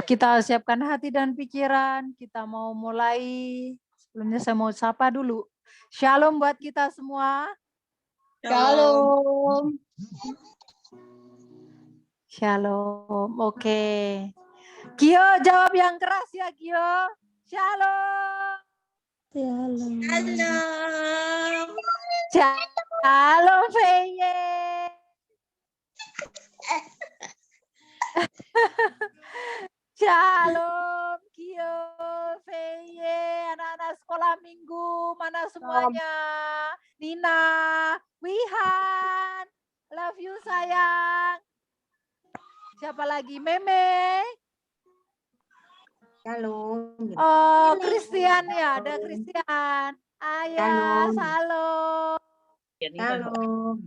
Kita siapkan hati dan pikiran, kita mau mulai. Sebelumnya saya mau sapa dulu. Shalom buat kita semua. Shalom. Shalom, oke. Kio jawab yang keras ya Kio. Shalom. Shalom. Shalom Feye. Shalom Kio, Feye, anak-anak sekolah minggu, mana semuanya? Nina, Wihan, love you sayang. Siapa lagi? Meme. Shalom. Oh, Christian ya, ada Christian. Ayah, shalom. Shalom.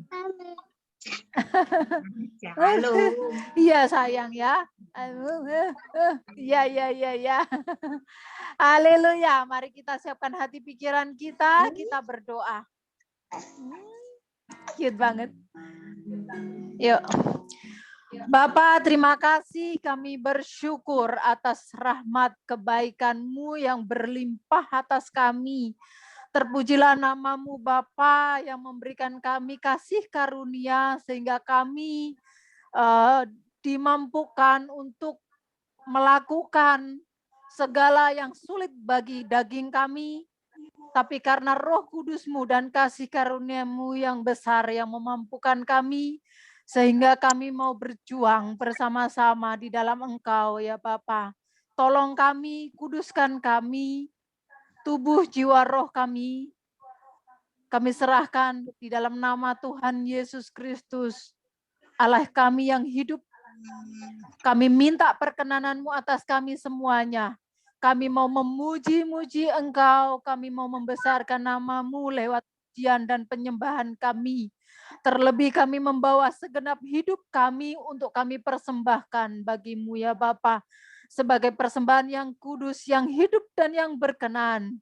Iya sayang ya. Iya. Haleluya. Mari kita siapkan hati pikiran kita berdoa. Cute banget. Yuk. Bapak, terima kasih, kami bersyukur atas rahmat kebaikan-Mu yang berlimpah atas kami. Terpujilah nama-Mu Bapa yang memberikan kami kasih karunia sehingga kami dimampukan untuk melakukan segala yang sulit bagi daging kami, tapi karena Roh Kudus-Mu dan kasih karunia-Mu yang besar yang memampukan kami, sehingga kami mau berjuang bersama-sama di dalam Engkau ya Bapa. Tolong kami, kuduskan kami, tubuh, jiwa, roh kami serahkan di dalam nama Tuhan Yesus Kristus, Allah kami yang hidup. Kami minta perkenanan-Mu atas kami semuanya. Kami mau memuji-muji Engkau, kami mau membesarkan nama-Mu lewat pujian dan penyembahan kami. Terlebih kami membawa segenap hidup kami untuk kami persembahkan bagi-Mu ya Bapa, sebagai persembahan yang kudus, yang hidup dan yang berkenan.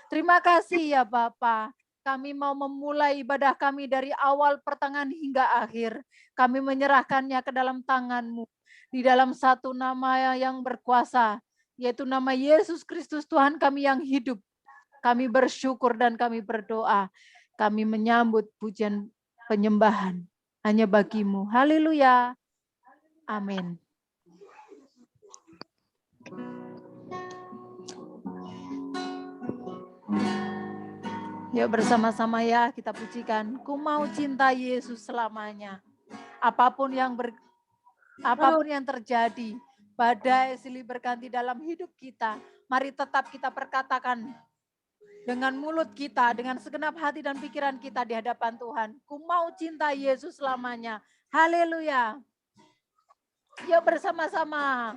Terima kasih ya Bapa. Kami mau memulai ibadah kami dari awal, pertengahan hingga akhir. Kami menyerahkannya ke dalam tangan-Mu. Di dalam satu nama yang berkuasa, yaitu nama Yesus Kristus Tuhan kami yang hidup. Kami bersyukur dan kami berdoa. Kami menyambut pujian penyembahan hanya bagi-Mu. Haleluya. Amin. Yuk bersama-sama ya kita pujikan. Ku mau cinta Yesus selamanya. Apapun yang terjadi, badai silih berganti dalam hidup kita, mari tetap kita perkatakan dengan mulut kita, dengan segenap hati dan pikiran kita di hadapan Tuhan. Ku mau cinta Yesus selamanya. Haleluya. Yuk bersama-sama.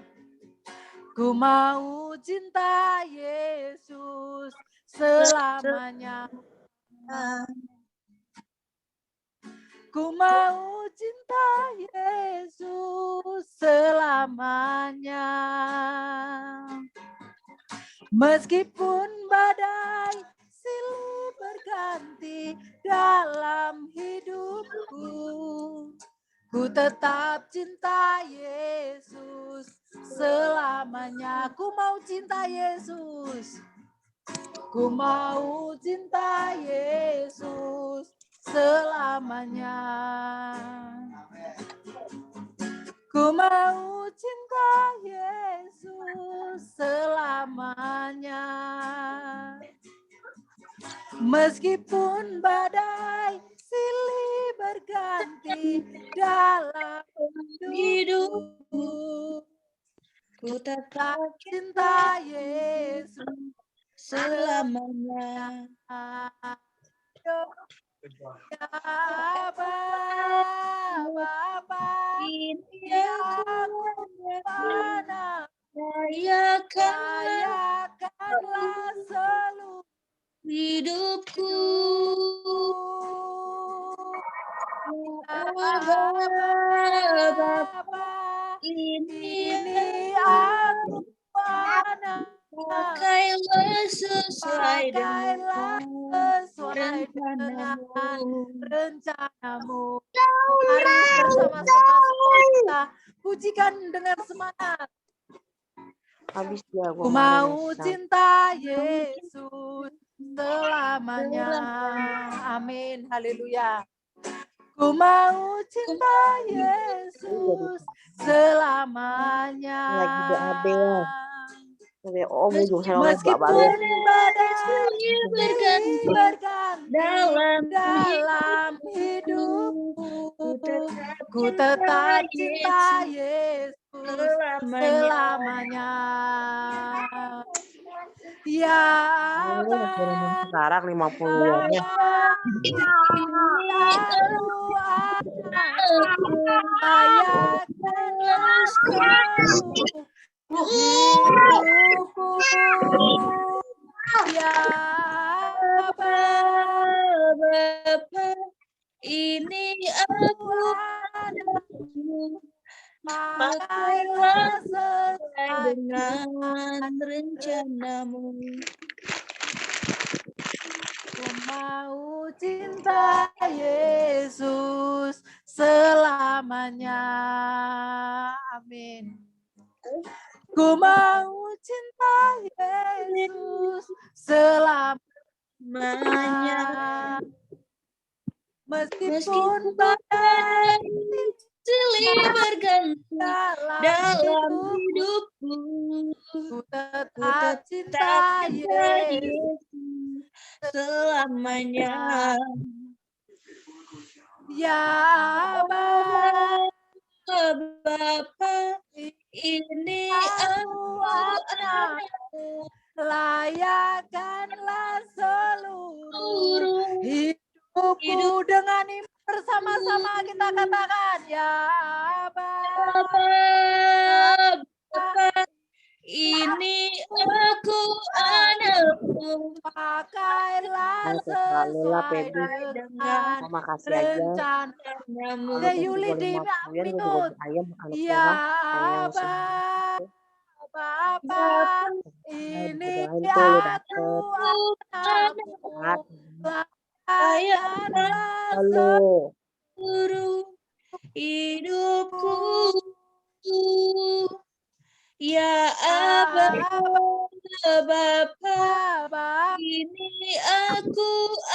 Ku mau cinta Yesus selamanya. Ku mau cinta Yesus selamanya. Meskipun badai silih berganti dalam hidupku, ku tetap cinta Yesus selamanya. Ku mau cinta Yesus. Ku mau cinta Yesus selamanya. Ku mau cinta Yesus selamanya. Meskipun badai silih berganti dalam hidupku, ku tetap cinta Yesus selamanya. Ya Bapa, aku rayakanlah seluruh hidupku. Bapa, ini aku pakailah sesuai dengan rencanamu. Mari bersama-sama semua Pujikan dengan semangat. Habis dia Ku mau cinta Yesus selamanya. Amin. Haleluya. Ku mau cinta Yesus selamanya. Lagi BAB ya. Meskipun badai berganti dalam hidupku, ku tetap cinta Yesus selamanya. Ya Abah, sekarang 50-nya. hidupku, ya Bapa, ini aku pakailah sesuai dengan rencanamu. Ku mau cinta Yesus selamanya. Amin. Ku mau cinta Yesus selamanya. Meskipun badai silih berganti dalam hidupku, ku tetap cinta Yesus selamanya. Ya Abah, Bapa, ini aku anakmu, layakkanlah seluruh hidupku dengan iman. Bersama-sama kita katakan, ya Bapa, ini aku anakmu, pakailah sesuai dengan rencanamu. Yuli di minut, ya Bapa, ini aku anakmu, seluruh hidupku, ya Bapa, ini aku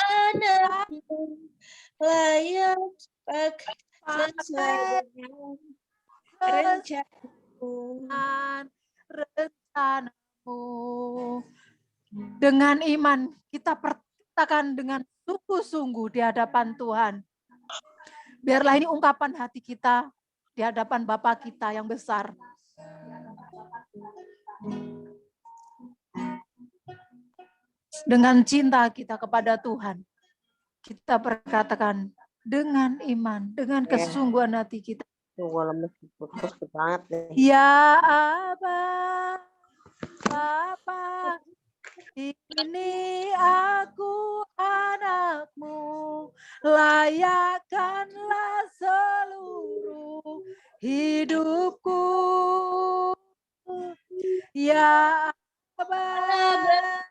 anakmu, layak pakai sesuai dengan rencanamu. Dengan iman kita perkatakan dengan sungguh-sungguh di hadapan Tuhan. Biarlah ini ungkapan hati kita di hadapan Bapa kita yang besar. Dengan cinta kita kepada Tuhan, kita perkatakan dengan iman, dengan kesungguhan hati kita. Ya Abah, Bapa, ini aku anakmu, layakkanlah seluruh hidupku. Ya Abah,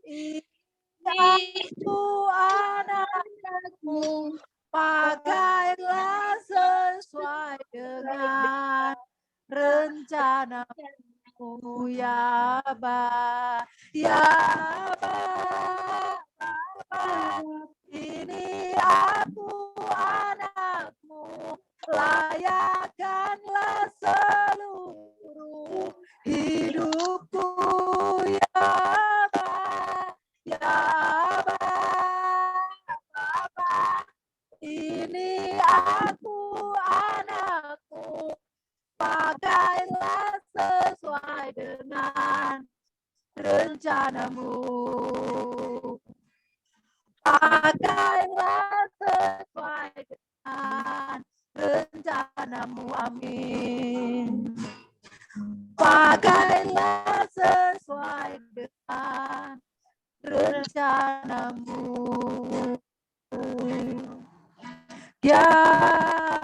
ini aku anakmu, pakailah sesuai dengan rencanamu. Ya Abah, ya Abah, ini aku anakmu, layakkanlah seluruh hidupku. Ya Abah, ya Abah, ini aku anakmu, pakailah sesuai dengan rencanamu. Pakailah sesuai dengan rencanamu. Amin. Pakailah sesuai dengan rencanamu. Ya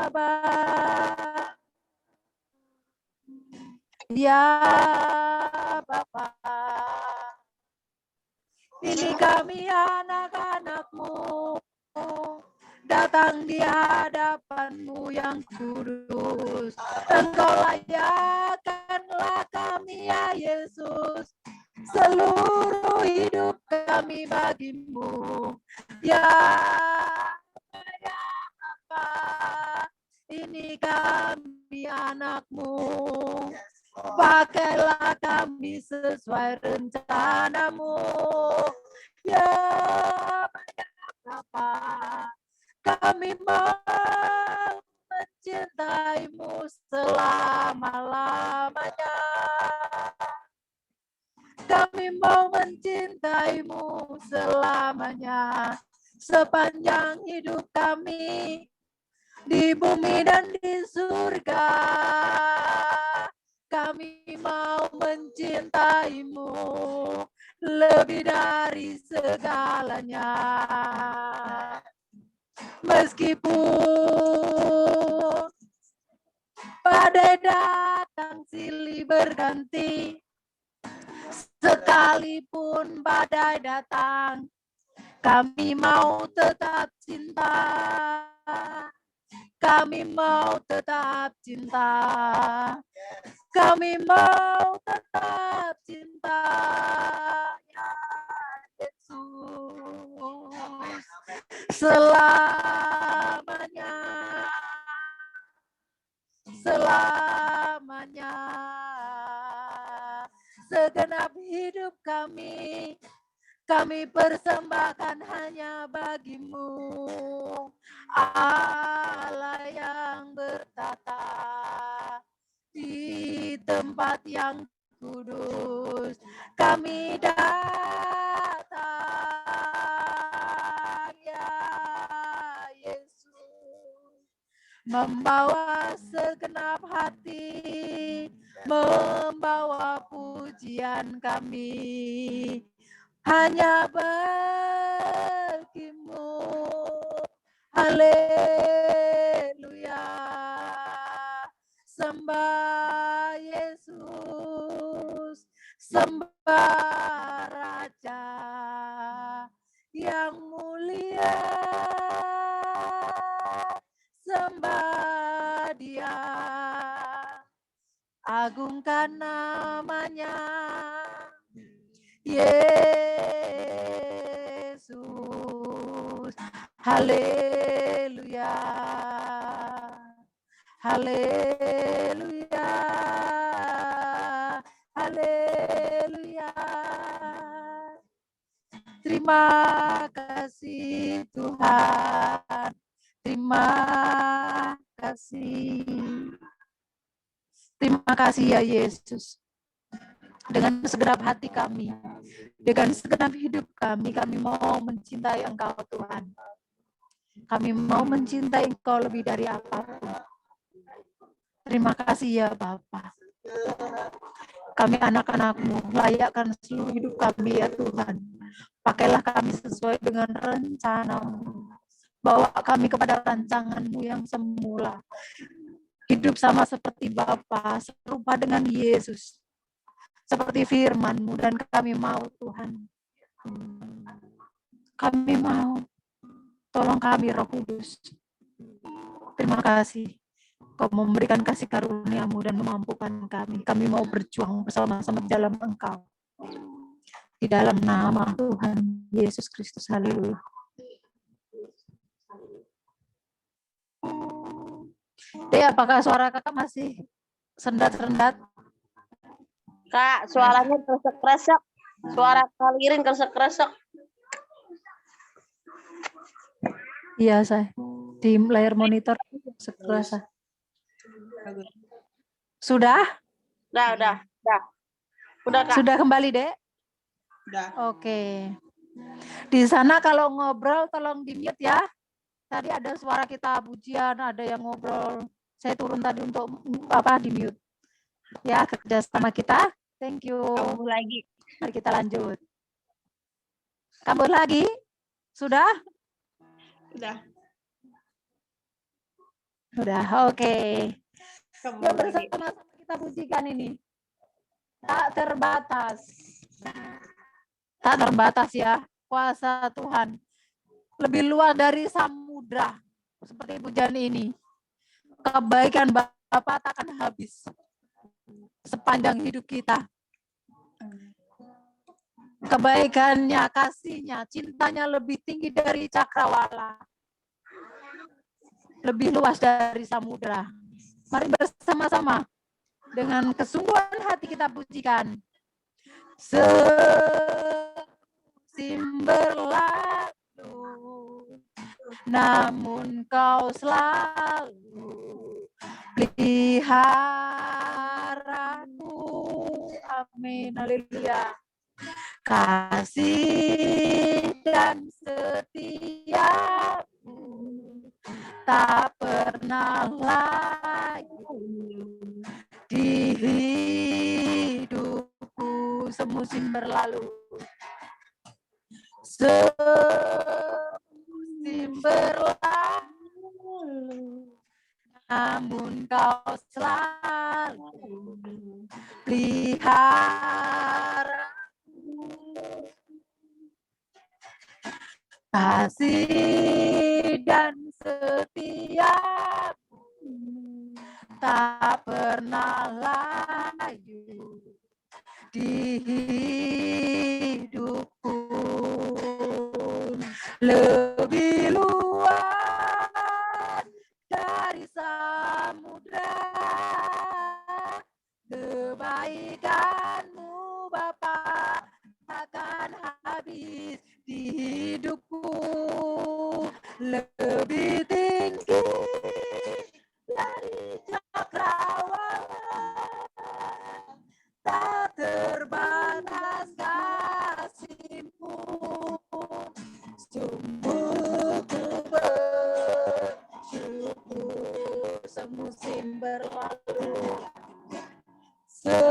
Bapa, ya Bapa, ini kami anak-anakmu, datang di hadapan-Mu yang kudus. Engkau layakkanlah kami ya Yesus, seluruh hidup kami bagi-Mu. Ya Bapa, ini kami anak-Mu. Pakailah kami sesuai rencana-Mu. Ya Bapa, kami mau mencintai-Mu selama-lamanya. Kami mau mencintai-Mu selamanya. Sepanjang hidup kami di bumi dan di surga, kami mau mencintai-Mu lebih dari segalanya. Meskipun badai datang silih berganti, sekalipun badai datang, kami mau tetap cinta. Kami mau tetap cinta. Kami mau tetap cinta. Ya Yesus, selamanya. Selamanya. Segenap hidup kami persembahkan hanya bagi-Mu, Allah yang bertata di tempat yang kudus. Kami datang ya Yesus, membawa segenap hati, membawa pujian kami hanya bagi-Mu. Haleluya. Sembah Yesus, sembah Raja yang mulia. Sembah Dia, agungkan namanya. Yesus, haleluya, haleluya, haleluya. Terima kasih Tuhan, terima kasih. Terima kasih ya Yesus. Dengan segenap hati kami, dengan segenap hidup kami mau mencintai Engkau Tuhan. Kami mau mencintai Engkau lebih dari apapun. Terima kasih ya Bapa. Kami anak-anak-Mu, layakkan seluruh hidup kami ya Tuhan. Pakailah kami sesuai dengan rencana-Mu. Bawa kami kepada rancangan-Mu yang semula. Hidup sama seperti Bapa, serupa dengan Yesus. Seperti firman-Mu, dan kami mau Tuhan. Kami mau. Tolong kami Roh Kudus. Terima kasih. Kau memberikan kasih karunia-Mu dan memampukan kami. Kami mau berjuang bersama-sama di dalam Engkau. Di dalam nama Tuhan Yesus Kristus. Haleluya. Apakah suara kakak masih sendat-sendat? Kak, suaranya kresek-kresek. Suara kalirin kresek-kresek. Iya, saya. Di layar monitor kerasa. Sudah? Udah, Kak. Sudah kembali, Dek? Udah. Oke. Di sana kalau ngobrol tolong di-mute ya. Tadi ada suara kita pujian, ada yang ngobrol. Saya turun tadi untuk di-mute. Ya, kerja sama kita. Thank you. Kambuh lagi. Mari kita lanjut. Kambuh lagi? Sudah? Sudah, oke. Ya, bersama-sama kita pujikan ini. Tak terbatas. Tak terbatas ya, kuasa Tuhan. Lebih luas dari samudra. seperti pujian ini. Kebaikan Bapa takkan habis sepanjang hidup kita. Kebaikannya, kasihnya, cintanya lebih tinggi dari cakrawala. Lebih luas dari samudra. Mari bersama-sama dengan kesungguhan hati kita pujikan. Semusim berlalu, namun Kau selalu peliharaku. Amin. Haleluya. Kasih dan setiamu tak pernah layu di hidupku. Semusim berlalu, semusim berlalu, namun Kau selalu pelihara. Kasih dan setiamu tak pernah layu di hidupku. Lebih luas dari samudra, kebaikan-Mu Bapa takkan habis di hidupku. Lebih tinggi dari cakrawala, tak terbatas kasih-Mu. Sungguh ku bersyukur, semusim berlalu, semusim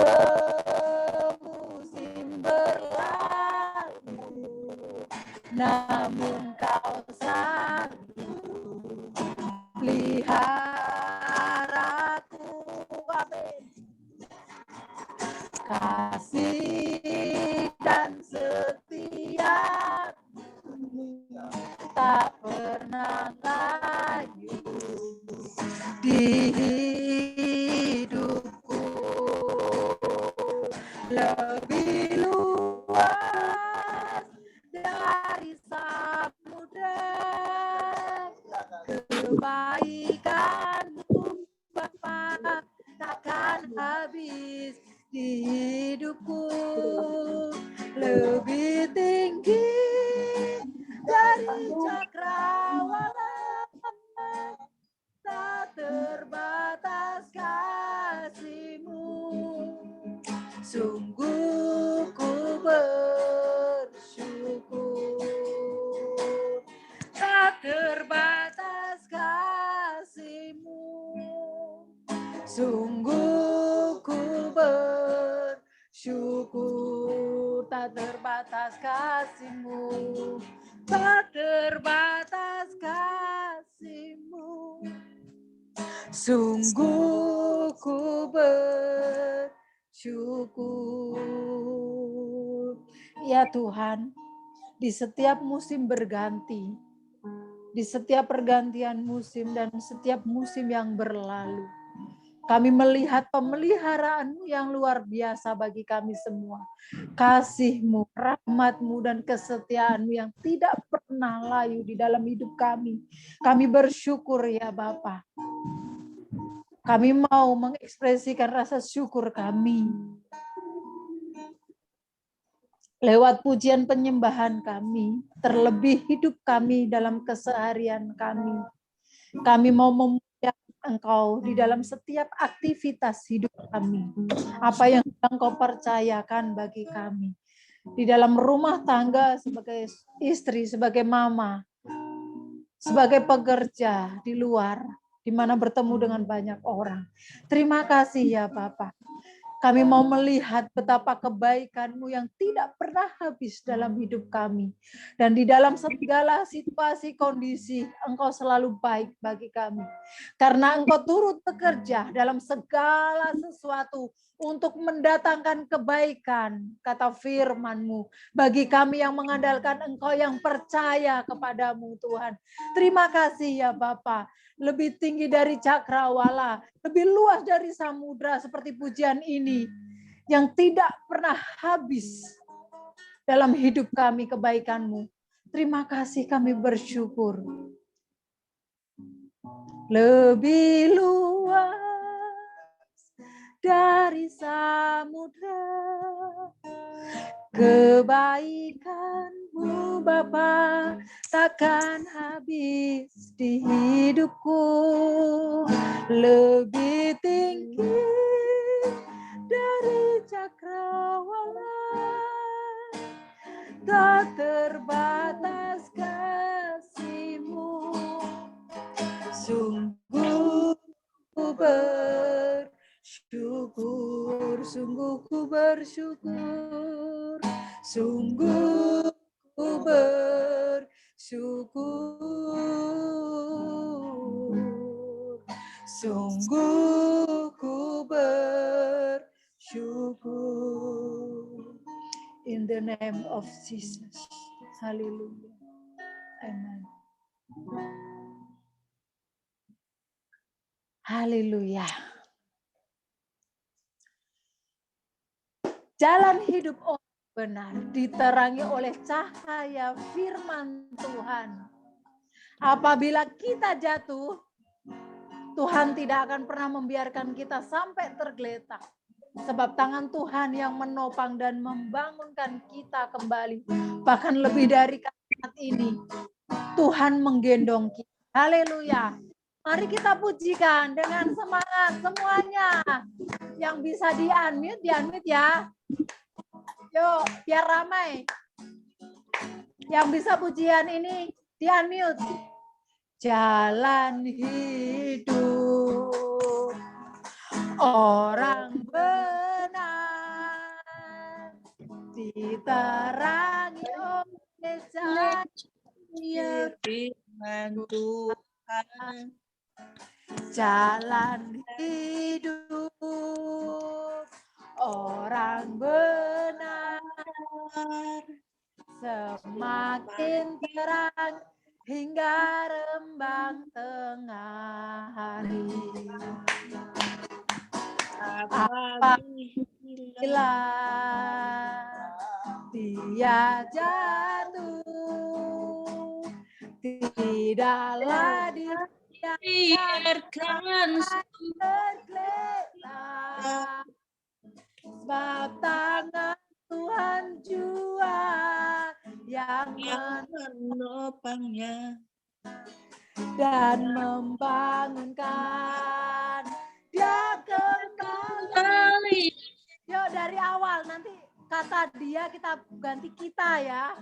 berlalu, namun Kau selalu peliharaku. Amin. Kasih dan setiamu tak pernah layu di hidupku. Lebih luas dari samudra, kebaikan-Mu Bapa takkan habis di hidupku. Lebih tinggi dari cakrawala, tak terbatas kasih-Mu. Sungguh ku bersyukur, tak terbatas kasih-Mu. Sungguh ku bersyukur, tak terbatas kasih-Mu, tak terbatas kasih-Mu. Sungguh ku bersyukur. Ya Tuhan, di setiap musim berganti, di setiap pergantian musim dan setiap musim yang berlalu, kami melihat pemeliharaan-Mu yang luar biasa bagi kami semua. Kasih-Mu, rahmat-Mu, dan kesetiaan-Mu yang tidak pernah layu di dalam hidup kami. Kami bersyukur ya Bapa. Kami mau mengekspresikan rasa syukur kami lewat pujian penyembahan kami, terlebih hidup kami dalam keseharian kami. Kami mau memuliakan Engkau di dalam setiap aktivitas hidup kami. Apa yang Engkau percayakan bagi kami. Di dalam rumah tangga sebagai istri, sebagai mama, sebagai pekerja di luar, di mana bertemu dengan banyak orang. Terima kasih ya Bapak. Kami mau melihat betapa kebaikan-Mu yang tidak pernah habis dalam hidup kami. Dan di dalam segala situasi, kondisi, Engkau selalu baik bagi kami. Karena Engkau turut bekerja dalam segala sesuatu untuk mendatangkan kebaikan, kata firman-Mu. Bagi kami yang mengandalkan Engkau, yang percaya kepadamu Tuhan. Terima kasih ya Bapa. Lebih tinggi dari cakrawala, lebih luas dari samudra seperti pujian ini yang tidak pernah habis dalam hidup kami kebaikan-Mu. Terima kasih, kami bersyukur. Lebih luas dari samudra, kebaikan-Mu Bapa takkan habis di hidupku. Lebih tinggi dari cakrawala, tak terbatas kasih-Mu. Sungguh ku bersyukur, sungguh ku bersyukur, sungguh ku bersyukur, sungguh ku bersyukur. In the name of Jesus. Hallelujah. Amen. Haleluya. Jalan hidup orang benar diterangi oleh cahaya firman Tuhan. Apabila kita jatuh, Tuhan tidak akan pernah membiarkan kita sampai tergeletak. Sebab tangan Tuhan yang menopang dan membangunkan kita kembali. Bahkan lebih dari kalimat ini, Tuhan menggendong kita. Haleluya. Mari kita pujikan dengan semangat semuanya. Yang bisa di-unmute ya. Yuk, biar ramai. Yang bisa pujian ini di-unmute. Jalan hidup orang benar diterangi oleh cahaya firman Tuhan. Jalan hidup orang benar semakin terang hingga rembang tengah hari. Apabila dia jatuh, tidaklah biarkan tergeletak, sebab tangan Tuhan jua yang menopangnya dan membangunkan dia kembali. Yuk dari awal, nanti kata dia kita ganti kita ya.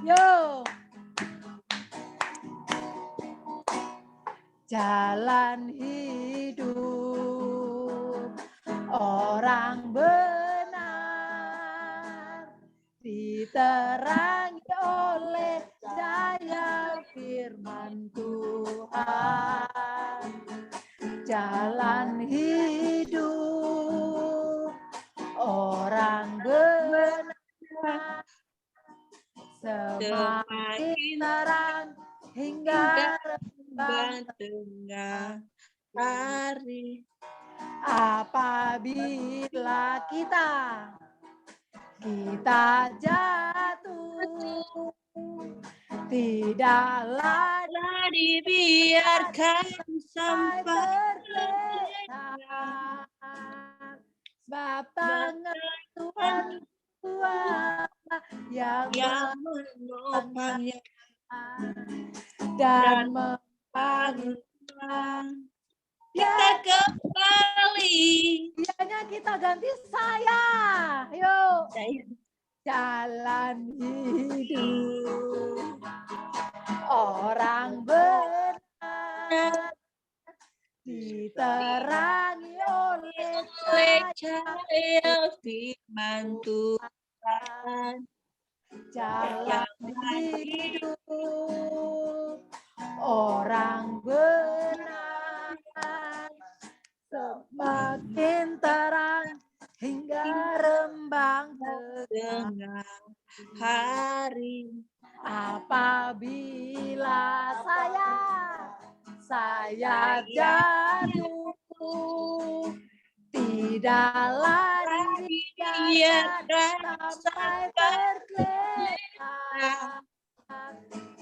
Yuk. Jalan hidup orang benar diterangi oleh cahaya firman Tuhan. Jalan hidup orang benar semakin terang hingga tengah hari. Apabila kita jatuh, tidaklah dibiarkan sampai tergeletak, sebab tangan Tuhan yang menopangnya dan membangunkan kita kembali. Dianya kita ganti saya. Yuk. Jalan hidup orang benar diterangi oleh cahaya firman Tuhan. jalan hidup orang benar semakin terang hingga rembang tengah Tengah hari apabila saya jatuh tidak lari biarkan sampai tergeletak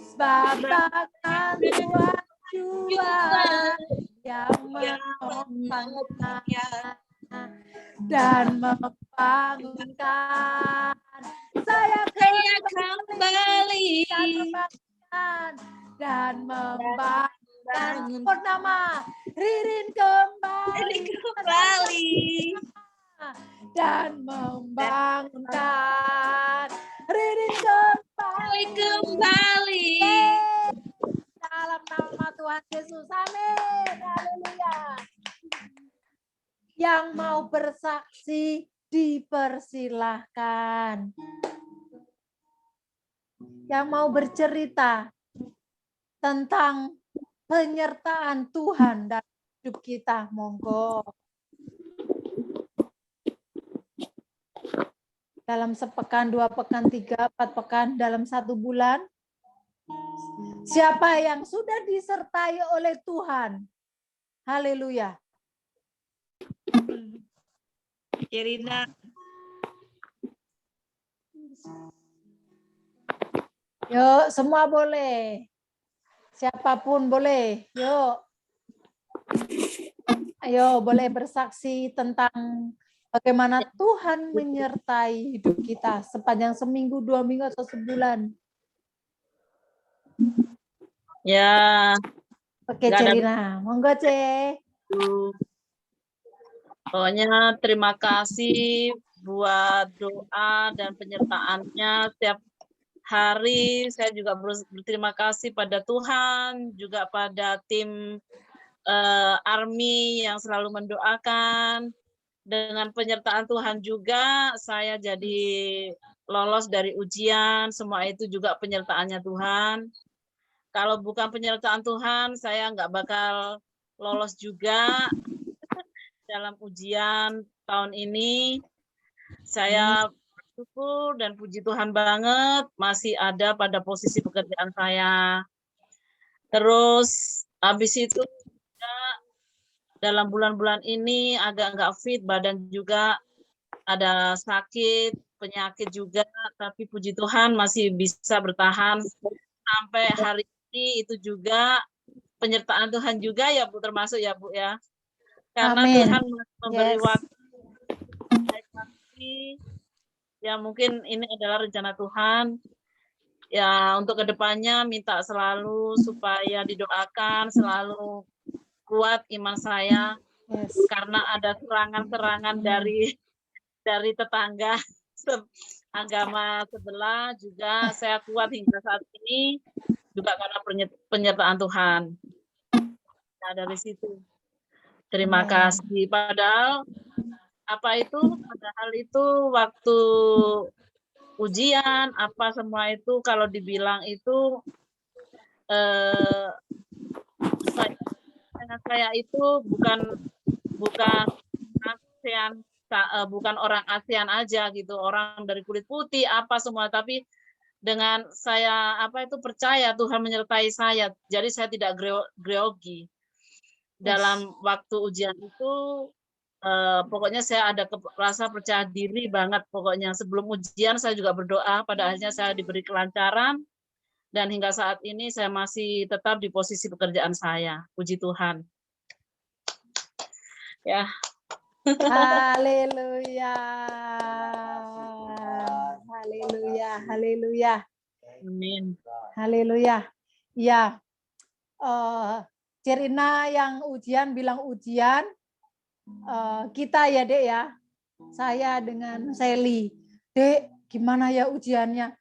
sebab takkan Tuhan jua yang menopangnya dan membangunkan saya kembali dan membangunkan Purnama Ririn kembali dan membangunkan Ririn kembali dalam nama Tuhan Yesus, amin, haleluya. Yang mau bersaksi dipersilahkan. Yang mau bercerita tentang penyertaan Tuhan dalam hidup kita, monggo. Dalam sepekan, 2 pekan, 3, 4 pekan, dalam 1 bulan. Siapa yang sudah disertai oleh Tuhan? Haleluya. Irina. Yuk, semua boleh. Siapapun boleh. Yuk. Ayo, boleh bersaksi tentang bagaimana Tuhan menyertai hidup kita sepanjang seminggu, 2 minggu, atau sebulan. Ya. Oke, Cerina. Monggo, Ce. Pokoknya terima kasih buat doa dan penyertaannya setiap hari. Saya juga berterima kasih pada Tuhan, juga pada tim Army yang selalu mendoakan. Dengan penyertaan Tuhan juga saya jadi lolos dari ujian. Semua itu juga penyertaannya Tuhan. Kalau bukan penyertaan Tuhan, saya nggak bakal lolos juga dalam ujian tahun ini. Saya bersyukur dan puji Tuhan banget masih ada pada posisi pekerjaan saya. Terus habis itu juga dalam bulan-bulan ini agak nggak fit, badan juga ada sakit, penyakit juga, tapi puji Tuhan masih bisa bertahan sampai hari ini. Itu juga penyertaan Tuhan juga ya Bu, termasuk ya Bu ya. Karena Amin. Tuhan memberi waktu. Ya mungkin ini adalah rencana Tuhan. Ya untuk kedepannya minta selalu supaya didoakan, selalu kuat iman saya. Yes. Karena ada serangan-serangan dari tetangga agama sebelah juga saya kuat hingga saat ini juga karena penyertaan Tuhan. Nah dari situ terima kasih. Padahal padahal itu waktu ujian apa semua itu kalau dibilang itu saya itu bukan ASEAN, bukan orang ASEAN aja gitu, orang dari kulit putih apa semua, tapi dengan saya percaya Tuhan menyertai saya, jadi saya tidak grogi. Dalam waktu ujian itu pokoknya saya ada rasa percaya diri banget. Pokoknya sebelum ujian saya juga berdoa, pada akhirnya saya diberi kelancaran dan hingga saat ini saya masih tetap di posisi pekerjaan saya. Puji Tuhan. Ya. Haleluya. Haleluya. Haleluya. Amin. Haleluya. Ya. Cerina yang ujian bilang ujian. Kita ya Dek ya. Saya dengan Sally. Dek, gimana ya ujiannya?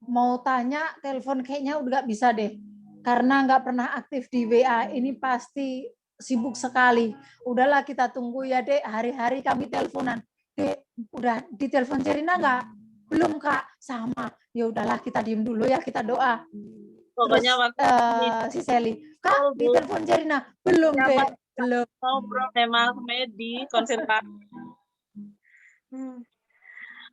Mau tanya, telepon kayaknya udah nggak bisa deh. Karena nggak pernah aktif di WA. Ini pasti sibuk sekali. Udahlah kita tunggu ya Dek, hari-hari kami teleponan. Dek, udah ditelepon Cerina enggak? Belum Kak, sama. Ya udahlah kita diem dulu ya, kita doa. Pokoknya Terus waktu si Sally, Kak Oh, Bu. ditelepon Cerina? Belum Ya, Dek, Pak. belum. ngobrol tema medi konsentrasi.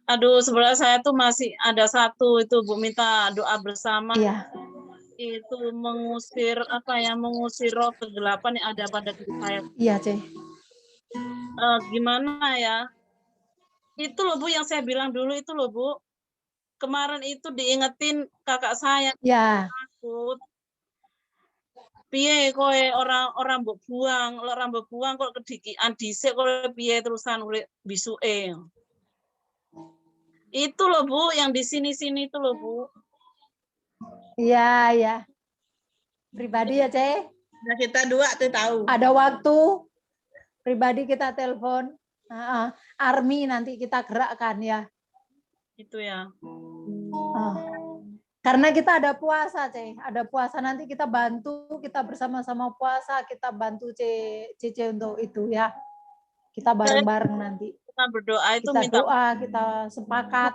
Aduh, sebenarnya saya tuh masih ada satu itu Bu, minta doa bersama. Iya. Itu mengusir mengusir roh kegelapan yang ada pada diri saya. Iya, Ceh. Gimana ya? Itu loh Bu yang saya bilang dulu itu loh Bu. Kemarin itu diingetin kakak saya Ya, takut. Piye kowe orang mbok buang kok kedikian dhisik kowe piye terusan urip bisuke. Itu loh Bu yang di sini-sini itu loh Bu. iya, iya. Pribadi ya, Ceh. Nah, kita dua tuh tahu. Ada waktu pribadi kita telepon. Army nanti kita gerakkan ya. Itu ya. Karena kita ada puasa, Ceh. Ada puasa nanti kita bantu, kita bersama-sama puasa, kita bantu Cece untuk itu ya. Kita bareng-bareng nanti. Kita berdoa itu Kita minta doa, kita sepakat.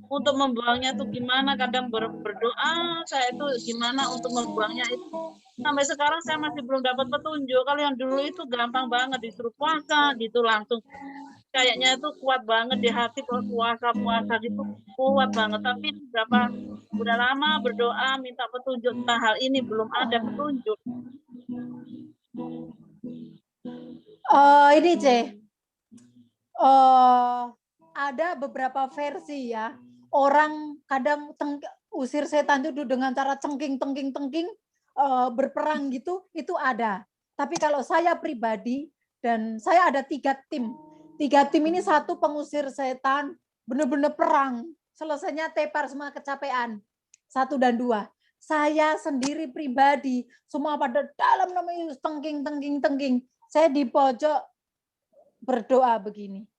untuk membuangnya tuh gimana, kadang berdoa saya itu gimana untuk membuangnya itu. Sampai sekarang saya masih belum dapat petunjuk. Kalau yang dulu itu gampang banget, disuruh puasa gitu langsung. Kayaknya itu kuat banget di hati kalau puasa gitu kuat banget. Tapi udah lama berdoa minta petunjuk tentang hal ini belum ada petunjuk. Ini Ceh, ada beberapa versi ya. Orang kadang usir setan itu dengan cara cengking berperang gitu, itu ada. Tapi kalau saya pribadi, dan saya ada 3 tim. 3 tim ini satu pengusir setan, benar-benar perang. Selesainya tepar semua kecapean. 1 dan 2. Saya sendiri pribadi, semua pada dalam namanya tengking. Saya di pojok berdoa begini.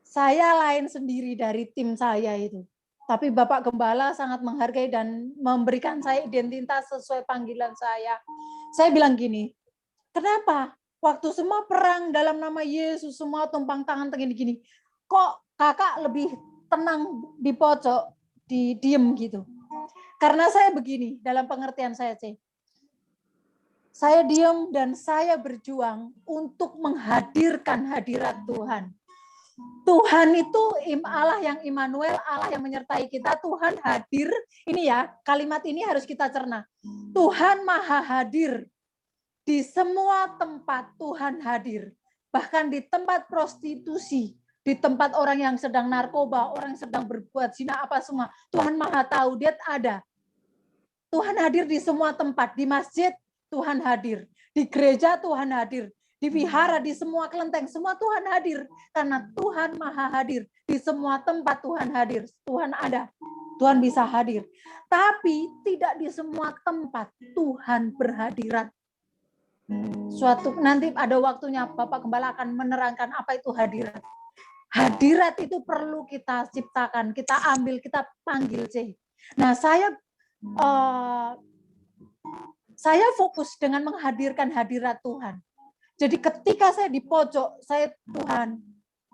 Saya lain sendiri dari tim saya itu. Tapi Bapak Gembala sangat menghargai dan memberikan saya identitas sesuai panggilan saya. Saya bilang gini, kenapa? Waktu semua perang dalam nama Yesus, semua tumpang tangan gini, kok kakak lebih tenang di pojok, diem gitu. Karena saya begini, dalam pengertian saya, Cek. Saya diem dan saya berjuang untuk menghadirkan hadirat Tuhan. Tuhan itu Allah yang Immanuel, Allah yang menyertai kita, Tuhan hadir. Ini ya, kalimat ini harus kita cerna. Tuhan maha hadir. Di semua tempat Tuhan hadir. Bahkan di tempat prostitusi, di tempat orang yang sedang narkoba, orang yang sedang berbuat zina, apa semua. Tuhan maha tahu, dia ada. Tuhan hadir di semua tempat. Di masjid, Tuhan hadir. Di gereja, Tuhan hadir. Di wihara, di semua kelenteng, semua Tuhan hadir. Karena Tuhan maha hadir. Di semua tempat Tuhan hadir. Tuhan ada. Tuhan bisa hadir. Tapi tidak di semua tempat Tuhan berhadirat. Suatu nanti ada waktunya Bapak Gembala akan menerangkan apa itu hadirat. Hadirat itu perlu kita ciptakan, kita ambil, kita panggil. Nah, saya fokus dengan menghadirkan hadirat Tuhan. Jadi ketika saya di pojok, saya Tuhan,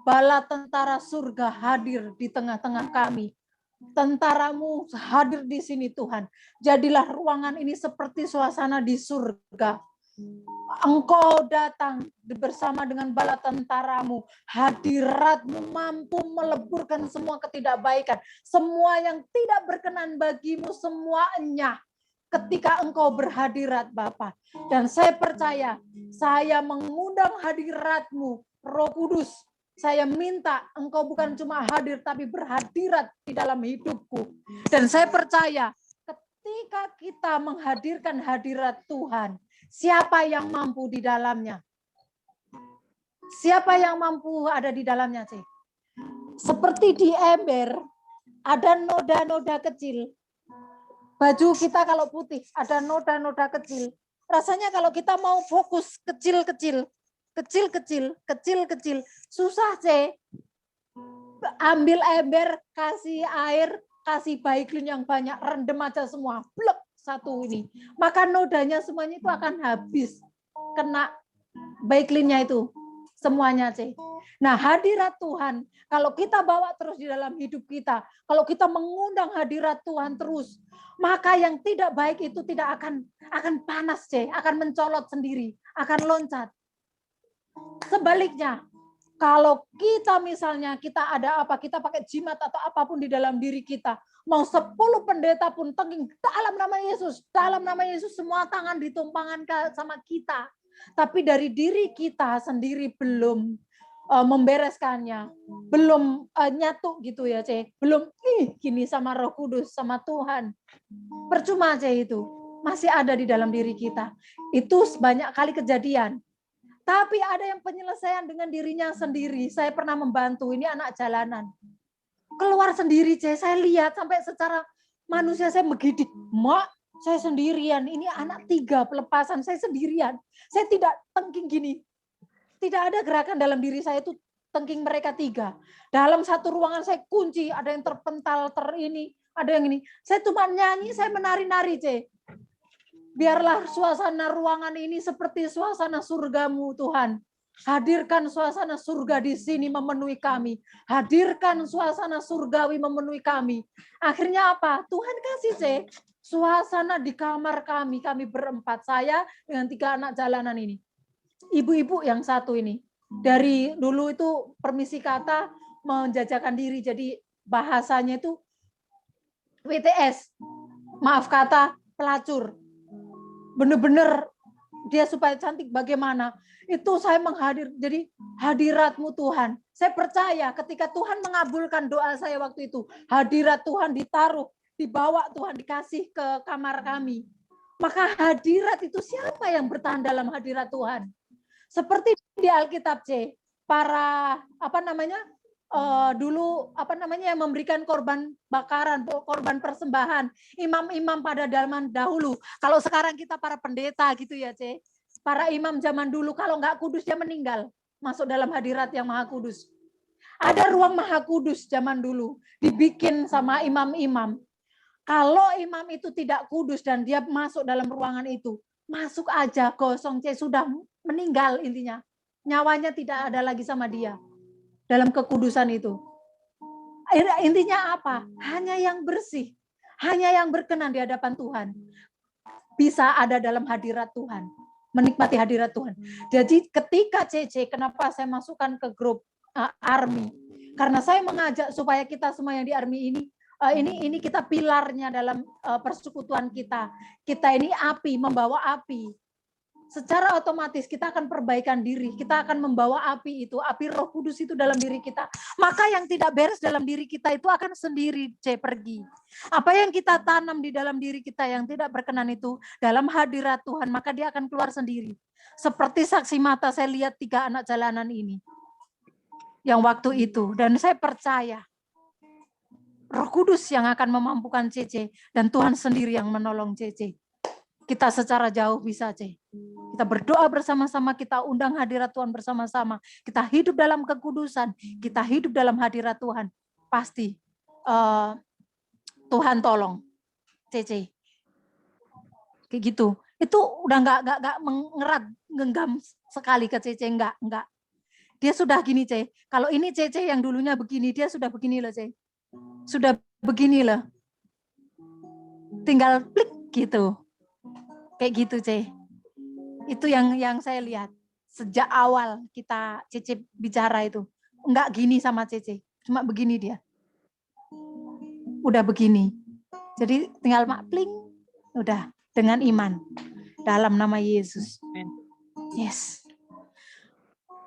bala tentara surga hadir di tengah-tengah kami. Tentaramu hadir di sini Tuhan. Jadilah ruangan ini seperti suasana di surga. Engkau datang bersama dengan bala tentaramu. Hadiratmu mampu meleburkan semua ketidakbaikan. Semua yang tidak berkenan bagimu, semuanya. Ketika engkau berhadirat Bapa. Dan saya percaya, saya mengundang hadiratmu, Roh Kudus. Saya minta engkau bukan cuma hadir, tapi berhadirat di dalam hidupku. Dan saya percaya, ketika kita menghadirkan hadirat Tuhan, siapa yang mampu di dalamnya? Siapa yang mampu ada di dalamnya, Cik? Seperti di ember, ada noda-noda kecil. Baju kita kalau putih, ada noda-noda kecil. Rasanya kalau kita mau fokus kecil-kecil, susah, Cik. Ambil ember, kasih air, kasih baiklin yang banyak, rendem aja semua. Blek. Satu ini, maka nodanya semuanya itu akan habis. kena baiklinnya itu semuanya, C. Nah, hadirat Tuhan, kalau kita bawa terus di dalam hidup kita, kalau kita mengundang hadirat Tuhan terus, maka yang tidak baik itu tidak akan panas, C, akan mencolot sendiri, akan loncat. Sebaliknya, kalau kita misalnya kita ada apa, kita pakai jimat atau apapun di dalam diri kita, mau 10 pendeta pun tengking dalam nama Yesus, semua tangan ditumpangkan sama kita. Tapi dari diri kita sendiri belum membereskannya, belum nyatu gitu ya, C. Belum gini sama Roh Kudus, sama Tuhan. Percuma, C, itu. Masih ada di dalam diri kita. Itu banyak kali kejadian. Tapi ada yang penyelesaian dengan dirinya sendiri. Saya pernah membantu, ini anak jalanan. Keluar sendiri, C. Saya lihat sampai secara manusia saya begidik. Mak, saya sendirian. Ini anak 3 pelepasan, saya sendirian. Saya tidak tengking gini. Tidak ada gerakan dalam diri saya itu tengking mereka 3. Dalam satu ruangan saya kunci, ada yang terpental, ada yang ini. Saya cuma nyanyi, saya menari-nari, C. Biarlah suasana ruangan ini seperti suasana surgamu, Tuhan. Hadirkan suasana surga di sini memenuhi kami. Hadirkan suasana surgawi memenuhi kami. Akhirnya apa? Tuhan kasih, C. Suasana di kamar kami berempat. Saya dengan 3 anak jalanan ini. Ibu-ibu yang satu ini. Dari dulu itu permisi kata menjajakan diri. Jadi bahasanya itu WTS. Maaf kata pelacur. Benar-benar dia supaya cantik bagaimana. Itu saya jadi hadirat-Mu Tuhan. Saya percaya ketika Tuhan mengabulkan doa saya waktu itu, hadirat Tuhan ditaruh, dibawa Tuhan, dikasih ke kamar kami. Maka hadirat itu siapa yang bertahan dalam hadirat Tuhan? Seperti di Alkitab, C, para dulu yang memberikan korban bakaran, korban persembahan, imam-imam pada zaman dahulu. Kalau sekarang kita para pendeta gitu ya, C. Para imam zaman dulu kalau nggak kudus dia meninggal, masuk dalam hadirat yang maha kudus. Ada ruang maha kudus zaman dulu, dibikin sama imam-imam. Kalau imam itu tidak kudus dan dia masuk dalam ruangan itu, masuk aja kosong, C, sudah meninggal intinya. Nyawanya tidak ada lagi sama dia. Dalam kekudusan itu. Intinya apa? Hanya yang bersih, hanya yang berkenan di hadapan Tuhan bisa ada dalam hadirat Tuhan, menikmati hadirat Tuhan. Jadi ketika CC, kenapa saya masukkan ke grup ARMY? Karena saya mengajak supaya kita semua yang di ARMY ini kita pilarnya dalam persekutuan kita. Kita ini api, membawa api. Secara otomatis kita akan perbaikan diri, kita akan membawa api itu, api Roh Kudus itu dalam diri kita. Maka yang tidak beres dalam diri kita itu akan sendiri pergi. Apa yang kita tanam di dalam diri kita yang tidak berkenan itu dalam hadirat Tuhan, maka dia akan keluar sendiri. Seperti saksi mata saya lihat 3 anak jalanan ini. Yang waktu itu, dan saya percaya Roh Kudus yang akan memampukan CC dan Tuhan sendiri yang menolong CC. Kita secara jauh bisa, C. Kita berdoa bersama-sama, kita undang hadirat Tuhan bersama-sama. Kita hidup dalam kekudusan, kita hidup dalam hadirat Tuhan. Pasti Tuhan tolong, CC. Kayak gitu. Itu udah nggak mengerat, genggam sekali ke CC, enggak. Dia sudah gini, C. Kalau ini CC yang dulunya begini, dia sudah begini loh, C. Sudah begini loh. Tinggal klik gitu. Kayak gitu, C. Itu yang saya lihat. Sejak awal kita Cece bicara itu. Enggak gini sama Cece. Cuma begini dia. Udah begini. Jadi tinggal pling. Udah. Dengan iman. Dalam nama Yesus. Yes.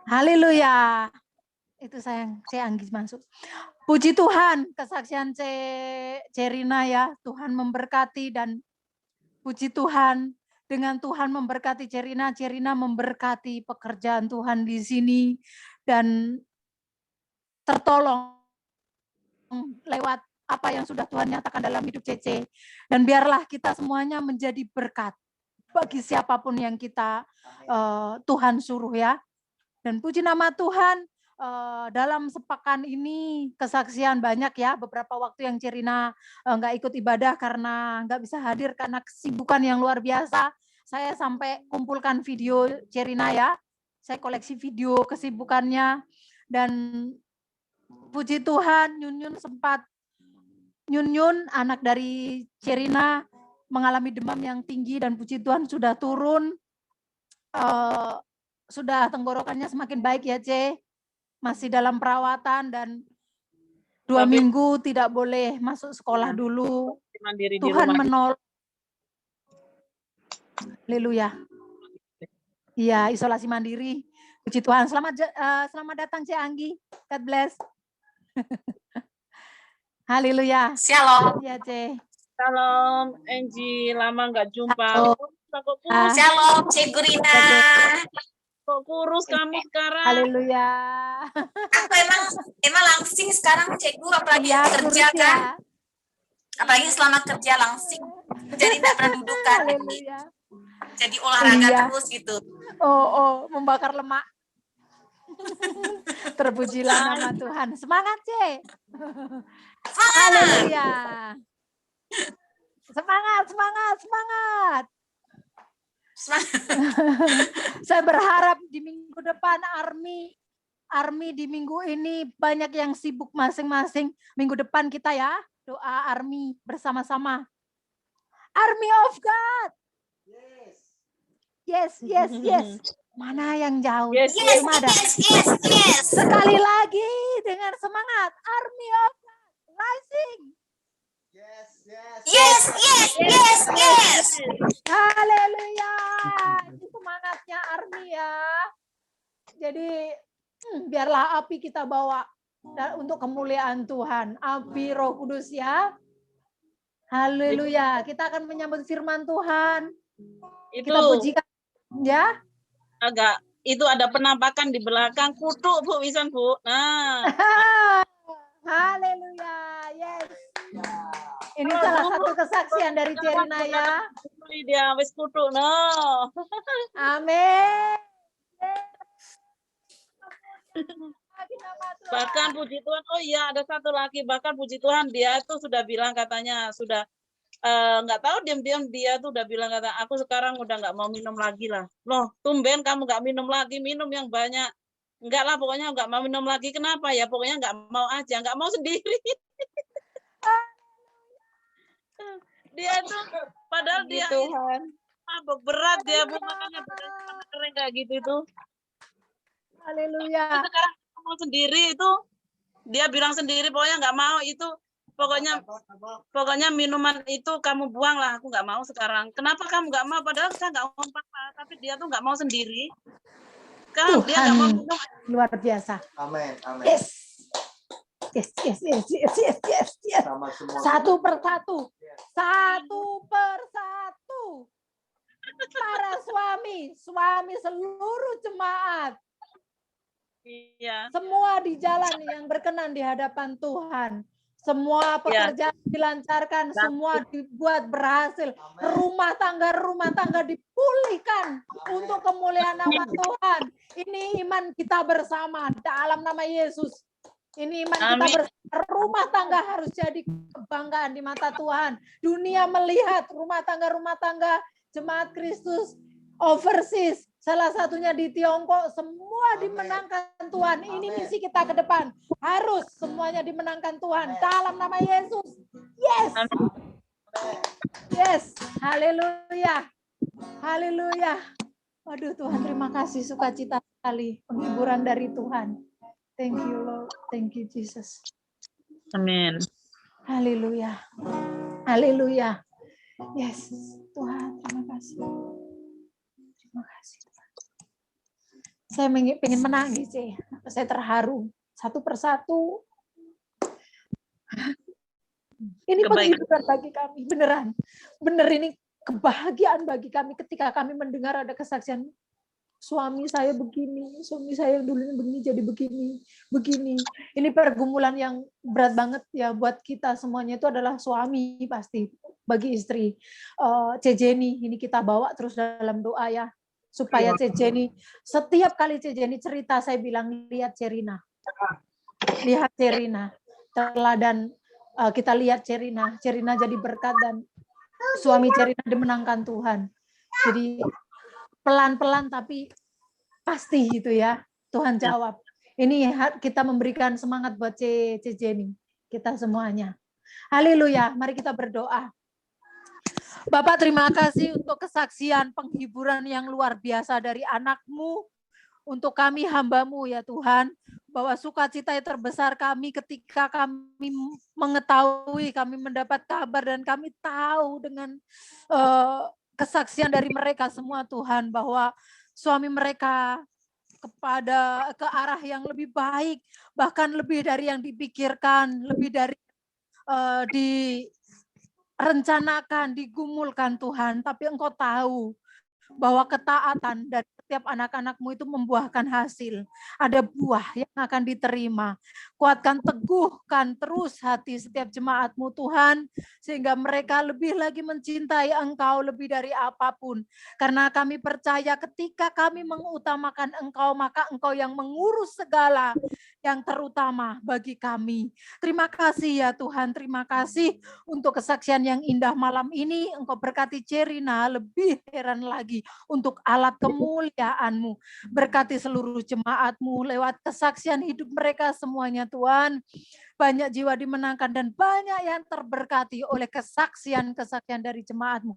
Haleluya. Itu saya Anggis masuk. Puji Tuhan. Kesaksian Cerina ya. Tuhan memberkati dan puji Tuhan. Dengan Tuhan memberkati Cerina memberkati pekerjaan Tuhan di sini dan tertolong lewat apa yang sudah Tuhan nyatakan dalam hidup Cece. Dan biarlah kita semuanya menjadi berkat bagi siapapun yang kita Tuhan suruh ya. Dan puji nama Tuhan, dalam sepekan ini kesaksian banyak ya. Beberapa waktu yang Cerina nggak ikut ibadah karena nggak bisa hadir karena kesibukan yang luar biasa. saya sampai kumpulkan video Cerina ya. Saya koleksi video kesibukannya, dan puji Tuhan Nyun anak dari Cerina mengalami demam yang tinggi, dan puji Tuhan sudah turun, sudah tenggorokannya semakin baik ya C, masih dalam perawatan, dan 2 minggu tidak boleh masuk sekolah dulu. Mandiri di Tuhan rumah. menolong. Haleluya. Iya, isolasi mandiri. Puji Tuhan. Selamat datang C Anggi. God bless. Haleluya. Shalom. Ya C. Salam, Angie. Lama nggak jumpa. Halo. Kok kurus, Shalom, Cik Gurina. kok kurus kamu sekarang? Haleluya. Aku emang langsing sekarang, Cik Gur, apalagi Iya, kerja kurus kan. ya. Apalagi selama kerja langsing. Jadi tidak pernah dudukan. Haleluya. Jadi olahraga Iya. terus gitu. Oh, membakar lemak. Terpujilah nama Tuhan. Semangat, C. Haleluya. Semangat. Saya berharap di minggu depan Army di minggu ini banyak yang sibuk masing-masing. Minggu depan kita ya, doa Army bersama-sama. Army of God. Yes. Mana yang jauh? Yes. Belum ada. Yes. Sekali lagi dengan semangat. Army of God rising. Yes. Haleluya. Itu semangatnya Army ya. Jadi biarlah api kita bawa untuk kemuliaan Tuhan. Api Roh Kudus ya. Haleluya. Kita akan menyambut firman Tuhan. Itu Kita pujikan ya. agak itu ada penampakan di belakang kutu Bu Wisan Bu. Nah, Haleluya. Yes. Ini salah satu kesaksian dari Cerina ya. dia wis kutu no. Amin. Bahkan puji Tuhan, oh iya ada satu lagi, bahkan puji Tuhan dia itu sudah bilang katanya sudah nggak tahu diam-diam dia tuh udah bilang kata aku sekarang udah nggak mau minum lagi lah. Loh tumben kamu nggak minum lagi, minum yang banyak. Enggak lah pokoknya nggak mau minum lagi. Kenapa ya? Pokoknya nggak mau aja, nggak mau sendiri. Dia tuh padahal dia Tuhan. mabuk berat dia Bu, makanya kering kayak gitu itu. Haleluya. Sekarang mau sendiri itu dia bilang sendiri pokoknya nggak mau itu, pokoknya minuman itu kamu buang lah, aku nggak mau sekarang. Kenapa kamu nggak mau? Padahal saya nggak mau apa-apa, tapi dia tuh nggak mau sendiri. Kan dia nggak mau minum. Luar biasa. Amin. Yes. Sama semua. Satu persatu. Para suami seluruh jemaat. Iya. Semua di jalan yang berkenan di hadapan Tuhan. Semua pekerjaan dilancarkan, semua dibuat berhasil. Rumah tangga dipulihkan untuk kemuliaan nama Tuhan. Ini iman kita bersama dalam nama Yesus. Ini iman kita bersama. Rumah tangga harus jadi kebanggaan di mata Tuhan. Dunia melihat rumah tangga jemaat Kristus overseas, salah satunya di Tiongkok, semua dimenangkan Tuhan. Ini misi kita ke depan. Harus semuanya dimenangkan Tuhan dalam nama Yesus. Yes. Haleluya. Waduh Tuhan, terima kasih, sukacita sekali penghiburan dari Tuhan. Thank you Lord. Thank you Jesus. Amin. Haleluya. Yes, Tuhan, terima kasih. Terima kasih. Saya pengen menangis sih. Saya terharu satu persatu. Ini penghiburan bagi kami, beneran. Bener ini kebahagiaan bagi kami ketika kami mendengar ada kesaksian suami saya begini, suami saya yang dulunya begini jadi begini. Ini pergumulan yang berat banget ya buat kita semuanya, itu adalah suami pasti bagi istri. Cejeni ini kita bawa terus dalam doa ya, supaya Cejeni setiap kali Cejeni cerita saya bilang lihat Cerina teladan. Kita lihat Cerina jadi berkat dan suami Cerina dimenangkan Tuhan. Jadi pelan-pelan tapi pasti gitu ya. Tuhan jawab. Ini kita memberikan semangat buat Jenny, kita semuanya. Haleluya, mari kita berdoa. Bapak, terima kasih untuk kesaksian penghiburan yang luar biasa dari anak-Mu, untuk kami hamba-Mu ya Tuhan, bahwa sukacita yang terbesar kami ketika kami mengetahui, kami mendapat kabar dan kami tahu dengan kesaksian dari mereka semua Tuhan, bahwa suami mereka ke arah yang lebih baik, bahkan lebih dari yang dipikirkan, lebih dari direncanakan, digumulkan Tuhan. Tapi Engkau tahu bahwa ketaatan dari setiap anak-anak-Mu itu membuahkan hasil. Ada buah yang akan diterima. Kuatkan, teguhkan terus hati setiap jemaat-Mu Tuhan, sehingga mereka lebih lagi mencintai Engkau lebih dari apapun. Karena kami percaya ketika kami mengutamakan Engkau, maka Engkau yang mengurus segala yang terutama bagi kami. Terima kasih ya Tuhan, terima kasih untuk kesaksian yang indah malam ini. Engkau berkati Cerina, lebih heran lagi untuk alat kemuliaan-Mu. Berkati seluruh jemaat-Mu lewat kesaksian hidup mereka semuanya Tuhan. Banyak jiwa dimenangkan dan banyak yang terberkati oleh kesaksian-kesaksian dari jemaat-Mu.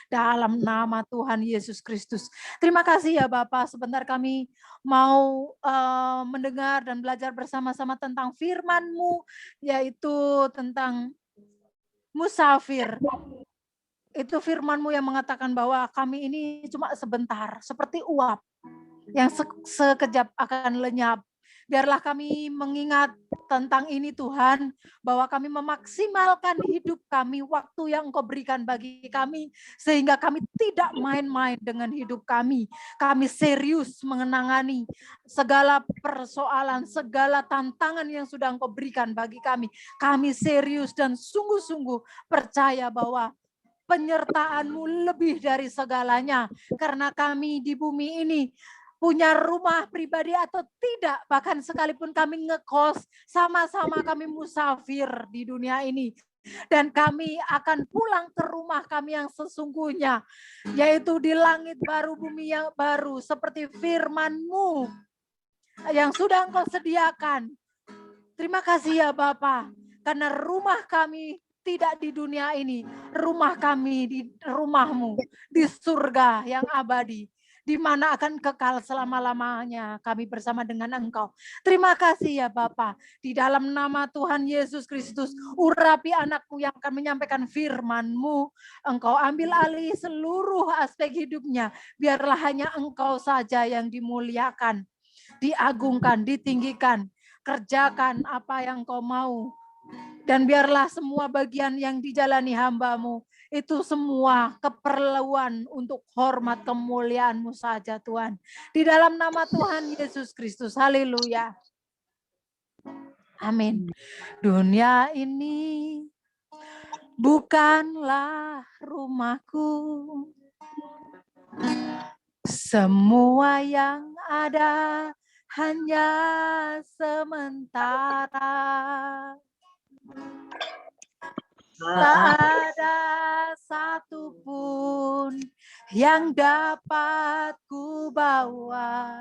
Dalam nama Tuhan Yesus Kristus. Terima kasih ya Bapak. Sebentar kami mau mendengar dan belajar bersama-sama tentang firman-Mu, yaitu tentang musafir. Itu firman-Mu yang mengatakan bahwa kami ini cuma sebentar, seperti uap yang sekejap akan lenyap. Biarlah kami mengingat tentang ini Tuhan, bahwa kami memaksimalkan hidup kami, waktu yang Engkau berikan bagi kami, sehingga kami tidak main-main dengan hidup kami. Kami serius mengenangani segala persoalan, segala tantangan yang sudah Engkau berikan bagi kami. Kami serius dan sungguh-sungguh percaya bahwa penyertaan-Mu lebih dari segalanya, karena kami di bumi ini punya rumah pribadi atau tidak, bahkan sekalipun kami ngekos, sama-sama kami musafir di dunia ini. Dan kami akan pulang ke rumah kami yang sesungguhnya, yaitu di langit baru, bumi yang baru, seperti firman-Mu yang sudah Engkau sediakan. Terima kasih ya Bapa, karena rumah kami tidak di dunia ini, rumah kami di rumah-Mu, di surga yang abadi, di mana akan kekal selama-lamanya kami bersama dengan Engkau. Terima kasih ya Bapa, di dalam nama Tuhan Yesus Kristus, urapi anakku yang akan menyampaikan firman-Mu. Engkau ambil alih seluruh aspek hidupnya, biarlah hanya Engkau saja yang dimuliakan, diagungkan, ditinggikan. Kerjakan apa yang Kau mau. Dan biarlah semua bagian yang dijalani hamba-Mu, itu semua keperluan untuk hormat kemuliaan-Mu saja Tuhan. Di dalam nama Tuhan Yesus Kristus. Haleluya. Amin. Dunia ini bukanlah rumahku. Semua yang ada hanya sementara. Tak ada satupun yang dapat ku bawa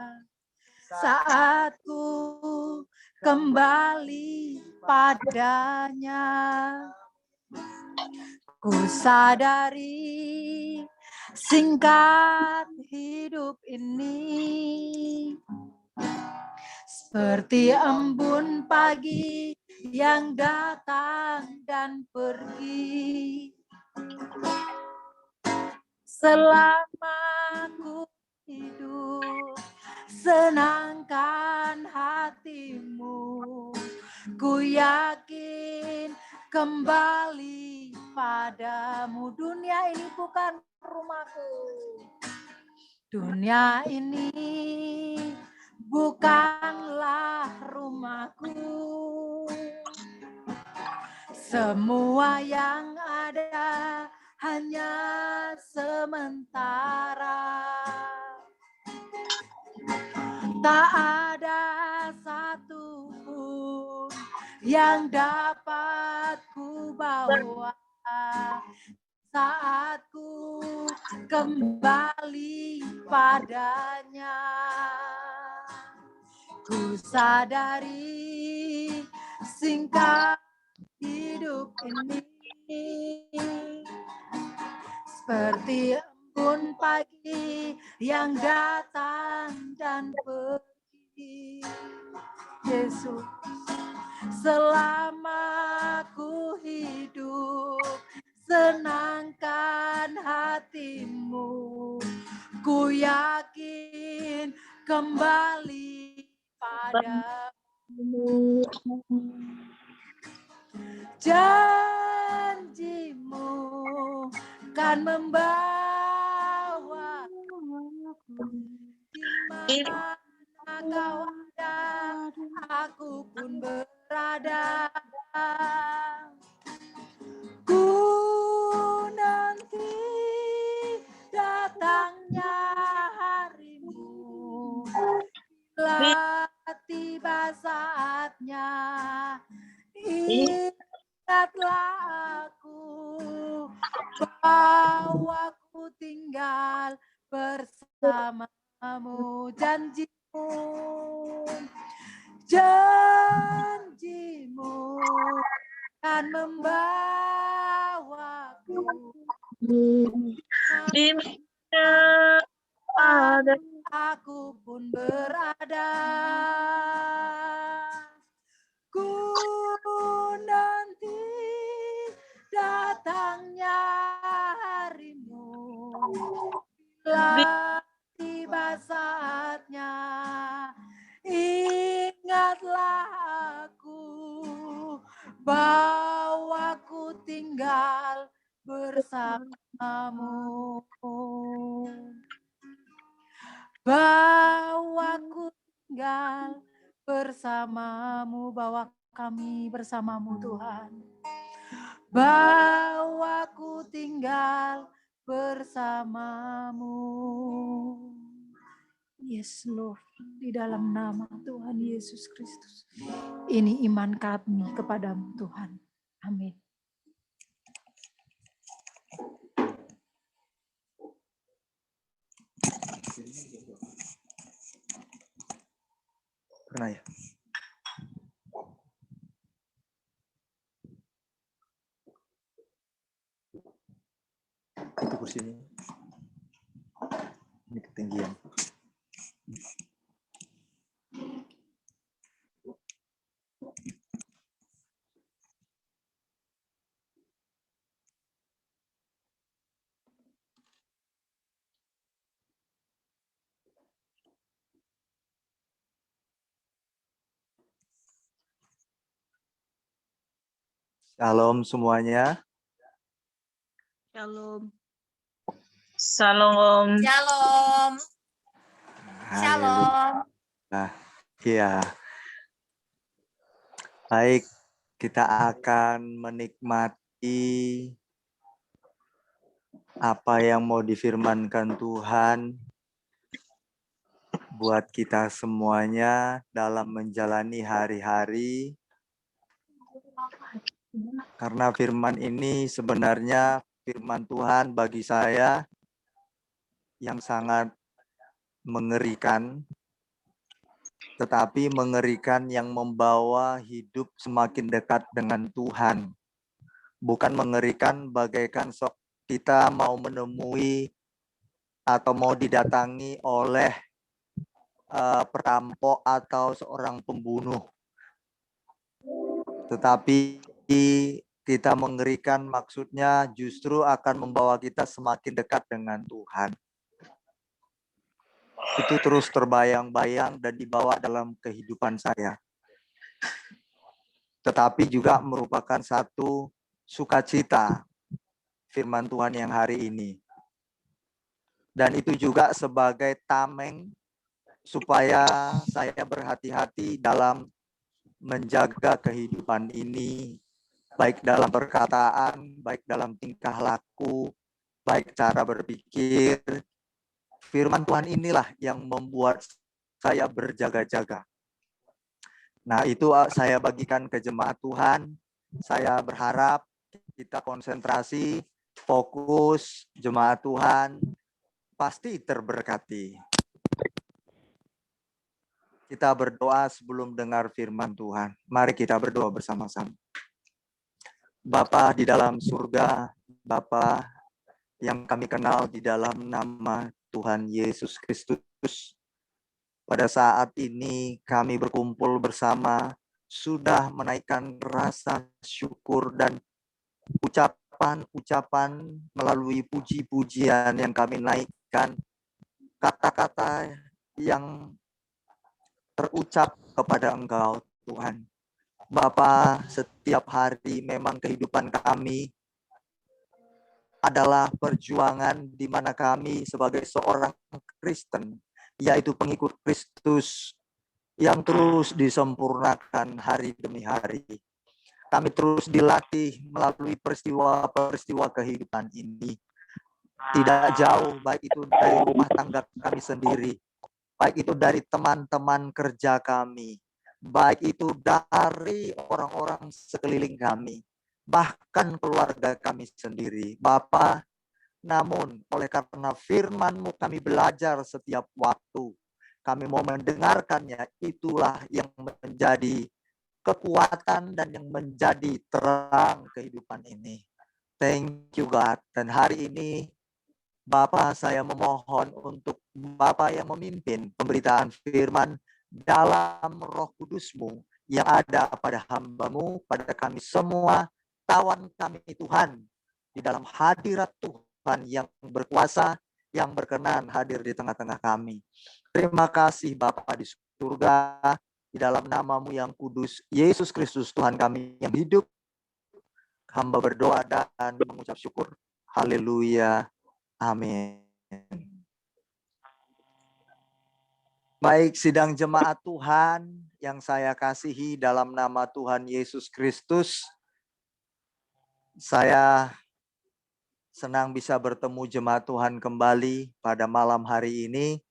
saat ku kembali padanya. Ku sadari singkat hidup ini seperti embun pagi yang datang dan pergi. Selama ku hidup, senangkan hatimu. Ku yakin kembali padamu. Dunia ini bukan rumahku. Dunia ini bukanlah rumahku. Semua yang ada hanya sementara. Tak ada satupun yang dapat ku bawa saat ku kembali padanya. Ku sadari singkat hidup ini seperti embun pagi yang datang dan pergi. Yesus, selama ku hidup, senangkan hatimu. Ku yakin kembali padamu. Janjimu kan membawa di mana kau ada, aku pun berada. Ku nanti datangnya harimu, bila tiba saatnya, ingatlah aku bahwa ku tinggal bersamamu. Janjimu kan membawaku Di mana ada aku pun berada. Ku nanti datangnya harimu, bila tiba saatnya, ingatlah aku bahwa ku tinggal bersamamu. Bahwa ku tinggal bersamamu, bahwa kami bersamamu Tuhan. Bahwa ku tinggal bersamamu. Yes Lord, di dalam nama Tuhan Yesus Kristus. Ini iman kami kepadamu Tuhan. Amin. Pernah ya? Itu kursinya. Ini ketinggian. Shalom semuanya. Shalom. Shalom. Shalom. Shalom. Nah, iya. Baik, kita akan menikmati apa yang mau difirmankan Tuhan buat kita semuanya dalam menjalani hari-hari. Karena firman ini sebenarnya firman Tuhan bagi saya yang sangat mengerikan, tetapi mengerikan yang membawa hidup semakin dekat dengan Tuhan. Bukan mengerikan bagaikan sok kita mau menemui atau mau didatangi oleh perampok atau seorang pembunuh. Tetapi kita mengerikan maksudnya justru akan membawa kita semakin dekat dengan Tuhan. Itu terus terbayang-bayang dan dibawa dalam kehidupan saya. Tetapi juga merupakan satu sukacita firman Tuhan yang hari ini. Dan itu juga sebagai tameng supaya saya berhati-hati dalam menjaga kehidupan ini, baik dalam perkataan, baik dalam tingkah laku, baik cara berpikir. Firman Tuhan inilah yang membuat saya berjaga-jaga. Nah, itu saya bagikan ke jemaat Tuhan. Saya berharap kita konsentrasi fokus, jemaat Tuhan, pasti terberkati. Kita berdoa sebelum dengar firman Tuhan. Mari kita berdoa bersama-sama. Bapa di dalam surga, Bapa yang kami kenal di dalam nama Tuhan Yesus Kristus. Pada saat ini kami berkumpul bersama, sudah menaikkan rasa syukur dan ucapan-ucapan melalui puji-pujian yang kami naikkan, kata-kata yang terucap kepada Engkau, Tuhan. Bapa, setiap hari memang kehidupan kami adalah perjuangan di mana kami sebagai seorang Kristen, yaitu pengikut Kristus yang terus disempurnakan hari demi hari. Kami terus dilatih melalui peristiwa-peristiwa kehidupan ini. Tidak jauh, baik itu dari rumah tangga kami sendiri, baik itu dari teman-teman kerja kami, baik itu dari orang-orang sekeliling kami, bahkan keluarga kami sendiri. Bapa, namun oleh karena firman-Mu kami belajar setiap waktu. Kami mau mendengarkannya, itulah yang menjadi kekuatan dan yang menjadi terang kehidupan ini. Thank you God. Dan hari ini Bapa, saya memohon untuk Bapa yang memimpin pemberitaan firman dalam Roh Kudus-Mu yang ada pada hamba-Mu, pada kami semua, tawan kami Tuhan, di dalam hadirat Tuhan yang berkuasa, yang berkenan hadir di tengah-tengah kami. Terima kasih Bapa di surga, di dalam nama-Mu yang kudus, Yesus Kristus Tuhan kami yang hidup. Hamba berdoa dan mengucap syukur. Haleluya. Amin. Baik, sidang jemaat Tuhan yang saya kasihi dalam nama Tuhan Yesus Kristus, saya senang bisa bertemu jemaat Tuhan kembali pada malam hari ini.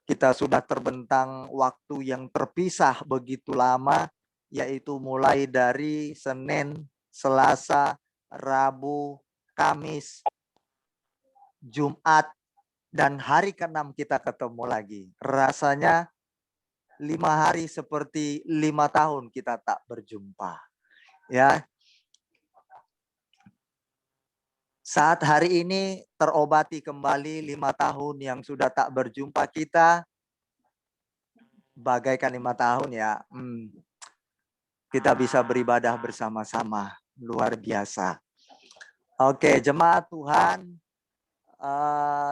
Kita sudah terbentang waktu yang terpisah begitu lama, yaitu mulai dari Senin, Selasa, Rabu, Kamis, Jumat, dan hari ke-6 kita ketemu lagi. Rasanya 5 hari seperti 5 tahun kita tak berjumpa. Ya. Saat hari ini terobati kembali 5 tahun yang sudah tak berjumpa kita. Bagaikan 5 tahun ya. Kita bisa beribadah bersama-sama. Luar biasa. Oke, jemaat Tuhan.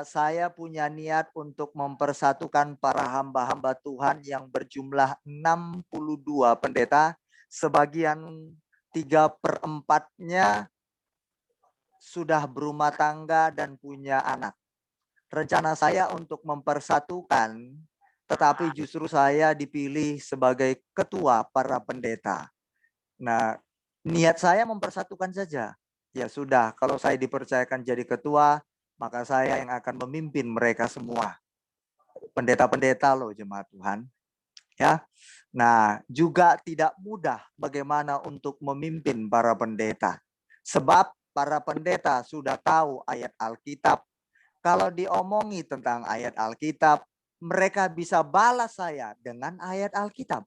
Saya punya niat untuk mempersatukan para hamba-hamba Tuhan yang berjumlah 62 pendeta. Sebagian 3/4-nya sudah berumah tangga dan punya anak. Rencana saya untuk mempersatukan, tetapi justru saya dipilih sebagai ketua para pendeta. Nah, niat saya mempersatukan saja. Ya sudah, kalau saya dipercayakan jadi ketua, maka saya yang akan memimpin mereka semua. Pendeta-pendeta loh jemaat Tuhan. Ya. Nah, juga tidak mudah bagaimana untuk memimpin para pendeta. Sebab para pendeta sudah tahu ayat Alkitab. Kalau diomongi tentang ayat Alkitab, mereka bisa balas saya dengan ayat Alkitab.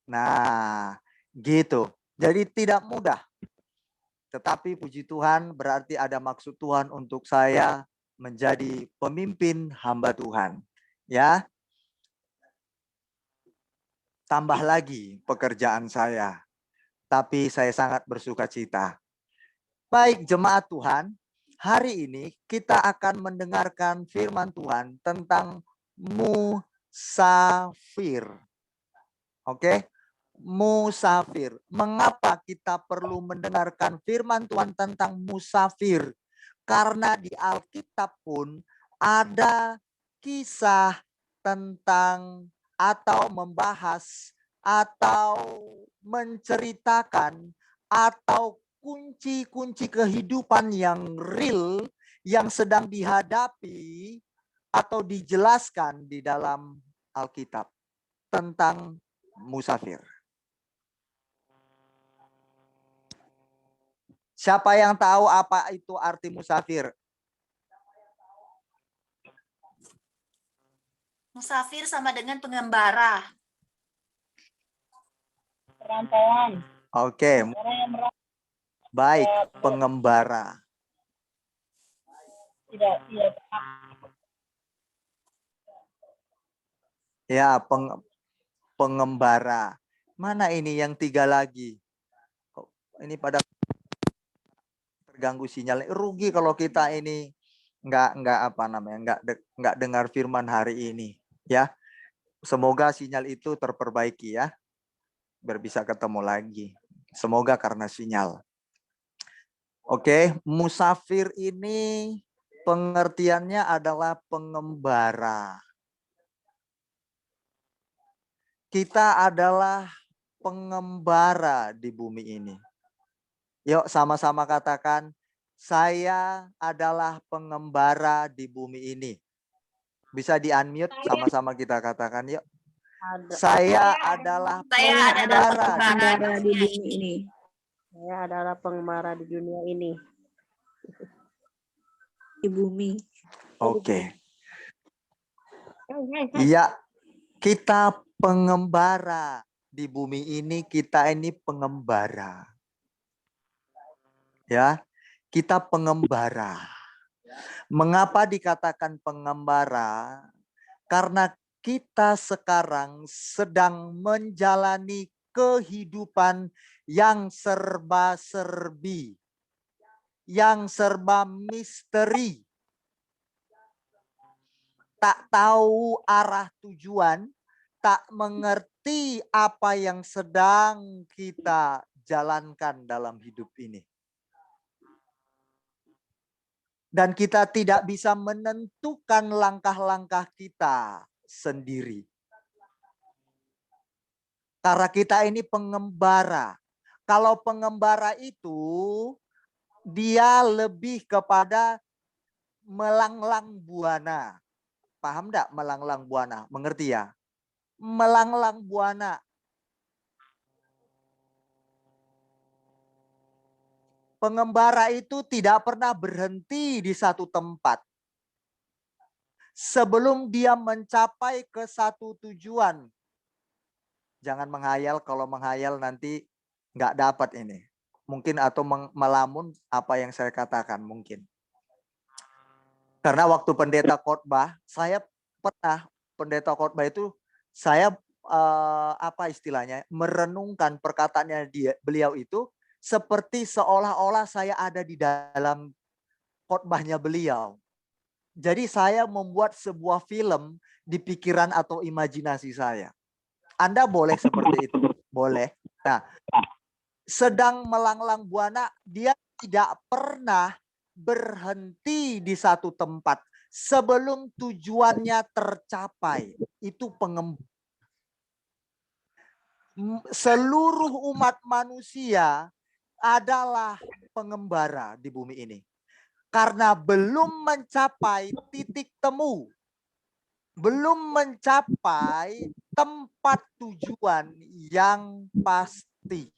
Nah, gitu. Jadi tidak mudah. Tetapi puji Tuhan berarti ada maksud Tuhan untuk saya menjadi pemimpin hamba Tuhan. Ya. Tambah lagi pekerjaan saya. Tapi saya sangat bersuka cita. Baik jemaat Tuhan, hari ini kita akan mendengarkan firman Tuhan tentang musafir. Oke? Musafir. Mengapa kita perlu mendengarkan firman Tuhan tentang musafir? Karena di Alkitab pun ada kisah tentang atau membahas atau menceritakan atau kunci-kunci kehidupan yang real yang sedang dihadapi atau dijelaskan di dalam Alkitab tentang musafir. Siapa yang tahu apa itu arti musafir? Musafir sama dengan pengembara. Perantauan. Oke, Orang yang baik, pengembara. tidak Ya, pengembara. Mana ini yang 3 lagi? Kok ini pada terganggu sinyal. Rugi kalau kita ini nggak apa namanya, nggak dengar firman hari ini, ya. Semoga sinyal itu terperbaiki ya, biar bisa ketemu lagi. Semoga karena sinyal. Oke, musafir ini pengertiannya adalah pengembara. Kita adalah pengembara di bumi ini. Yuk sama-sama katakan, saya adalah pengembara di bumi ini. Bisa di-unmute sama-sama kita katakan yuk. Saya adalah pengembara di dunia ini. Saya adalah pengembara di dunia ini. Di bumi. Oke. Iya, kita pengembara di bumi ini, kita ini pengembara. Ya, kita pengembara. Mengapa dikatakan pengembara? Karena kita sekarang sedang menjalani kehidupan yang serba-serbi, yang serba misteri. Tak tahu arah tujuan, tak mengerti apa yang sedang kita jalankan dalam hidup ini. Dan kita tidak bisa menentukan langkah-langkah kita sendiri. Karena kita ini pengembara. Kalau pengembara itu, dia lebih kepada melanglang buana. Paham enggak melanglang buana? Mengerti ya? Melanglang buana. Pengembara itu tidak pernah berhenti di satu tempat. Sebelum dia mencapai ke satu tujuan. Jangan menghayal, kalau menghayal nanti nggak dapat ini. Mungkin atau melamun apa yang saya katakan mungkin. Karena waktu pendeta khotbah, saya pernah pendeta khotbah itu saya apa istilahnya merenungkan perkataannya beliau itu seperti seolah-olah saya ada di dalam khotbahnya beliau. Jadi saya membuat sebuah film di pikiran atau imajinasi saya. Anda boleh seperti itu, boleh. Nah, sedang melanglang buana, dia tidak pernah berhenti di satu tempat sebelum tujuannya tercapai. Itu seluruh umat manusia adalah pengembara di bumi ini. Karena belum mencapai titik temu. Belum mencapai tempat tujuan yang pasti.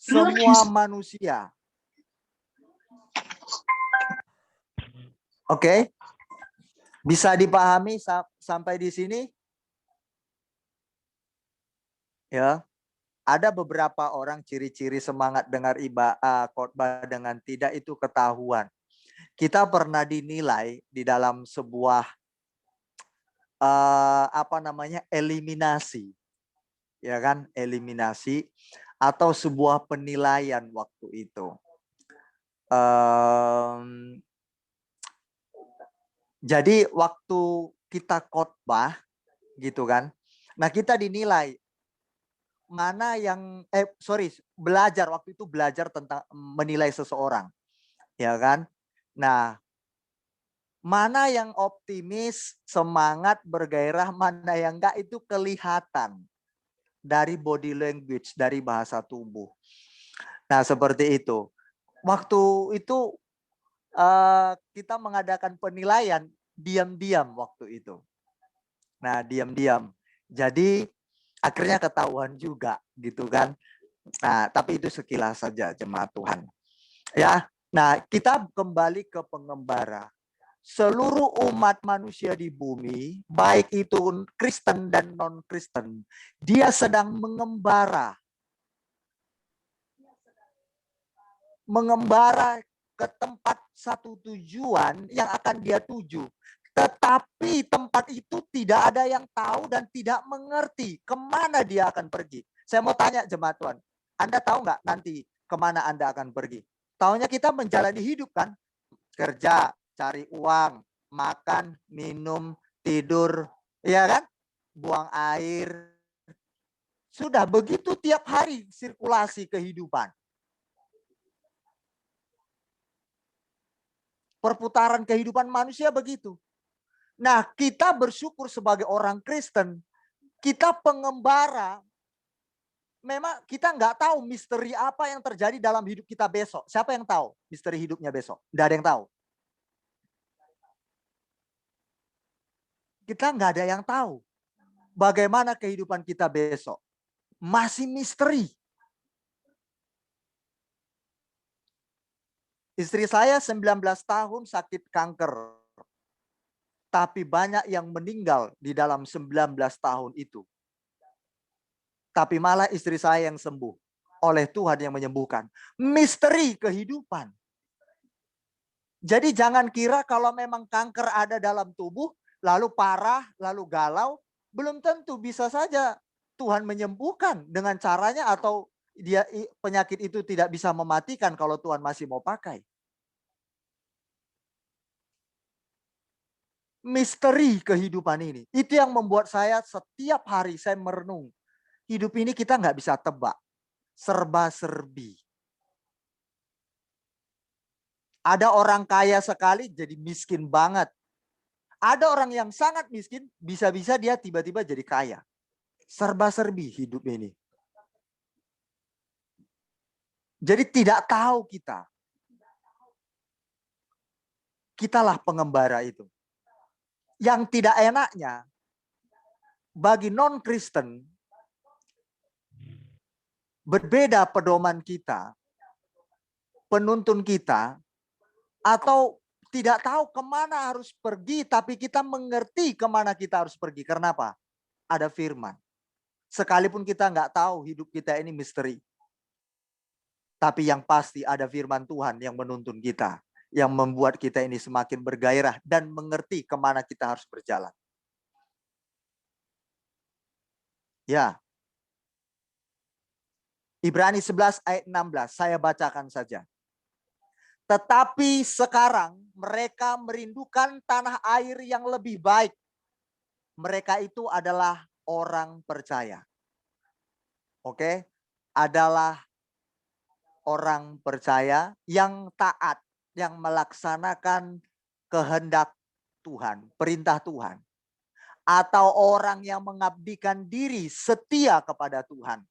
Semua manusia. Oke? Bisa dipahami sampai di sini? Ya. Ada beberapa orang ciri-ciri semangat dengar khotbah dengan tidak itu ketahuan. Kita pernah dinilai di dalam sebuah eliminasi. Ya kan? Eliminasi atau sebuah penilaian waktu itu. Jadi waktu kita khotbah gitu kan. Nah, kita dinilai mana yang belajar waktu itu belajar tentang menilai seseorang. Ya kan? Nah, mana yang optimis, semangat, bergairah, mana yang enggak itu kelihatan dari body language, dari bahasa tubuh. Nah, seperti itu. Waktu itu kita mengadakan penilaian diam-diam waktu itu. Nah, diam-diam. Jadi akhirnya ketahuan juga gitu kan. Nah, tapi itu sekilas saja jemaat Tuhan. Ya. Nah, kita kembali ke pengembara. Seluruh umat manusia di bumi, baik itu Kristen dan non-Kristen, dia sedang mengembara. Mengembara ke tempat satu tujuan yang akan dia tuju. Tetapi tempat itu tidak ada yang tahu dan tidak mengerti kemana dia akan pergi. Saya mau tanya jemaat Tuhan, Anda tahu nggak nanti kemana Anda akan pergi? Taunya kita menjalani hidup kan? Kerja, cari uang, makan, minum, tidur, ya kan? Buang air. Sudah begitu tiap hari sirkulasi kehidupan. Perputaran kehidupan manusia begitu. Nah, kita bersyukur sebagai orang Kristen, kita pengembara, memang kita nggak tahu misteri apa yang terjadi dalam hidup kita besok. Siapa yang tahu misteri hidupnya besok? Nggak ada yang tahu. Kita nggak ada yang tahu bagaimana kehidupan kita besok. Masih misteri. Istri saya 19 tahun sakit kanker. Tapi banyak yang meninggal di dalam 19 tahun itu. Tapi malah istri saya yang sembuh. Oleh Tuhan yang menyembuhkan. Misteri kehidupan. Jadi jangan kira kalau memang kanker ada dalam tubuh, lalu parah, lalu galau. Belum tentu, bisa saja Tuhan menyembuhkan dengan caranya, atau dia penyakit itu tidak bisa mematikan kalau Tuhan masih mau pakai. Misteri kehidupan ini. Itu yang membuat saya setiap hari saya merenung. Hidup ini kita nggak bisa tebak. Serba-serbi. Ada orang kaya sekali jadi miskin banget. Ada orang yang sangat miskin, bisa-bisa dia tiba-tiba jadi kaya. Serba-serbi hidup ini. Jadi tidak tahu kita. Kitalah pengembara itu. Yang tidak enaknya, bagi non-Kristen, berbeda pedoman kita, penuntun kita, atau tidak tahu kemana harus pergi, tapi kita mengerti kemana kita harus pergi. Kenapa? Ada firman. Sekalipun kita nggak tahu hidup kita ini misteri. Tapi yang pasti ada firman Tuhan yang menuntun kita. Yang membuat kita ini semakin bergairah dan mengerti kemana kita harus berjalan. Ya. Ibrani 11 ayat 16, saya bacakan saja. Tetapi sekarang mereka merindukan tanah air yang lebih baik. Mereka itu adalah orang percaya. Oke? Adalah orang percaya yang taat, yang melaksanakan kehendak Tuhan, perintah Tuhan. Atau orang yang mengabdikan diri setia kepada Tuhan.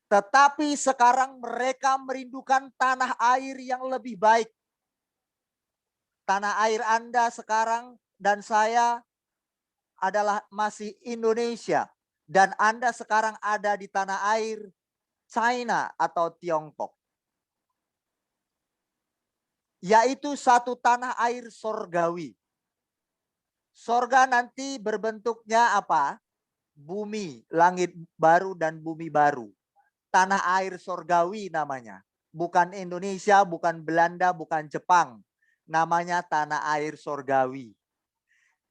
Tetapi sekarang mereka merindukan tanah air yang lebih baik. Tanah air Anda sekarang dan saya adalah masih Indonesia. Dan Anda sekarang ada di tanah air China atau Tiongkok. Yaitu satu tanah air sorgawi. Sorga nanti berbentuknya apa? Bumi, langit baru dan bumi baru. Tanah air sorgawi namanya. Bukan Indonesia, bukan Belanda, bukan Jepang. Namanya tanah air sorgawi.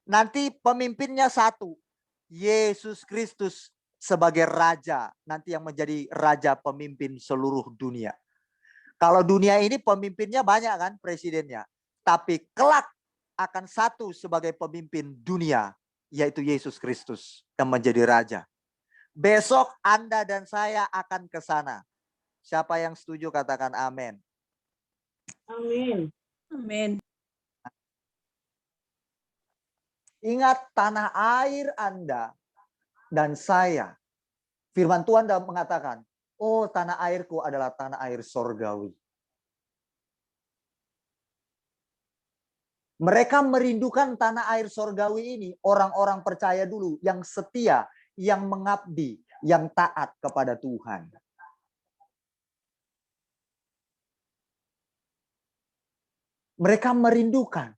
Nanti pemimpinnya satu. Yesus Kristus sebagai raja. Nanti yang menjadi raja pemimpin seluruh dunia. Kalau dunia ini pemimpinnya banyak kan, presidennya. Tapi kelak akan satu sebagai pemimpin dunia, yaitu Yesus Kristus yang menjadi raja. Besok Anda dan saya akan ke sana. Siapa yang setuju katakan amin. Amin. Amin. Ingat, tanah air Anda dan saya. Firman Tuhan mengatakan, oh, tanah airku adalah tanah air sorgawi. Mereka merindukan tanah air sorgawi ini, orang-orang percaya dulu yang setia, yang mengabdi, yang taat kepada Tuhan. Mereka merindukan.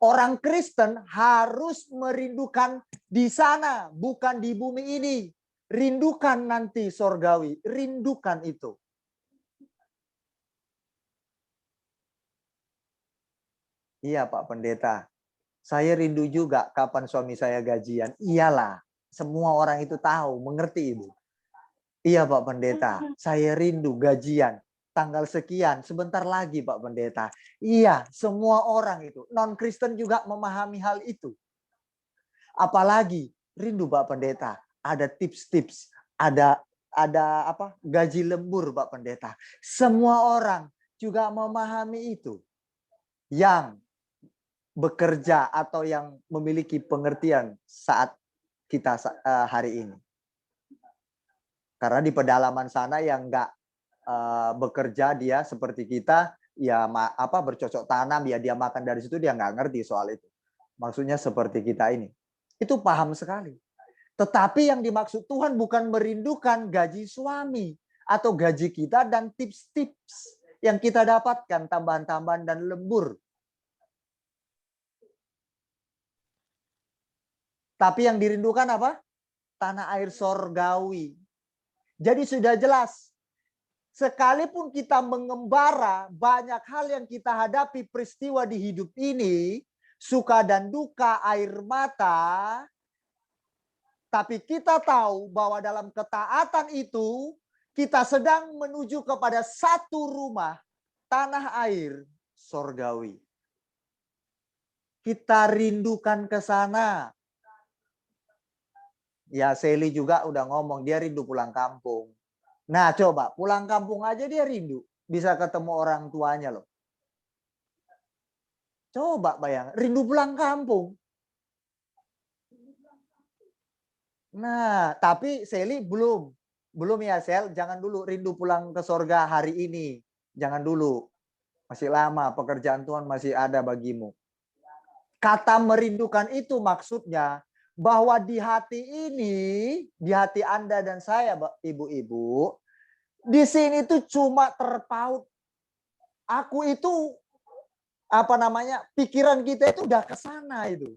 Orang Kristen harus merindukan di sana, bukan di bumi ini. Rindukan nanti sorgawi, rindukan itu. Iya Pak Pendeta, saya rindu juga kapan suami saya gajian. Iyalah, semua orang itu tahu, mengerti itu. Iya Pak Pendeta, saya rindu gajian. Tanggal sekian, sebentar lagi Pak Pendeta. Iya, semua orang itu. Non-Kristen juga memahami hal itu. Apalagi, rindu Pak Pendeta. Ada tips-tips, ada apa? Gaji lembur Pak Pendeta. Semua orang juga memahami itu. Yang bekerja atau yang memiliki pengertian saat kita hari ini. Karena di pedalaman sana yang enggak bekerja dia seperti kita, ya bercocok tanam, ya dia makan dari situ, dia nggak ngerti soal itu. Maksudnya seperti kita ini. Itu paham sekali. Tetapi yang dimaksud Tuhan bukan merindukan gaji suami atau gaji kita dan tips-tips yang kita dapatkan, tambahan-tambahan dan lembur. Tapi yang dirindukan apa? Tanah air sorgawi. Jadi sudah jelas. Sekalipun kita mengembara, banyak hal yang kita hadapi peristiwa di hidup ini, suka dan duka, air mata, tapi kita tahu bahwa dalam ketaatan itu, kita sedang menuju kepada satu rumah, tanah air sorgawi. Kita rindukan ke sana. Ya, Sally juga udah ngomong, dia rindu pulang kampung. Nah, coba pulang kampung aja dia rindu. Bisa ketemu orang tuanya loh. Coba bayang, rindu pulang kampung. Nah, tapi Sally belum. Belum ya, Sel. Jangan dulu rindu pulang ke sorga hari ini. Jangan dulu. Masih lama, pekerjaan Tuhan masih ada bagimu. Kata merindukan itu maksudnya bahwa di hati ini, di hati Anda dan saya, ibu-ibu, di sini tuh cuma terpaut. Aku itu, pikiran kita itu udah ke sana itu.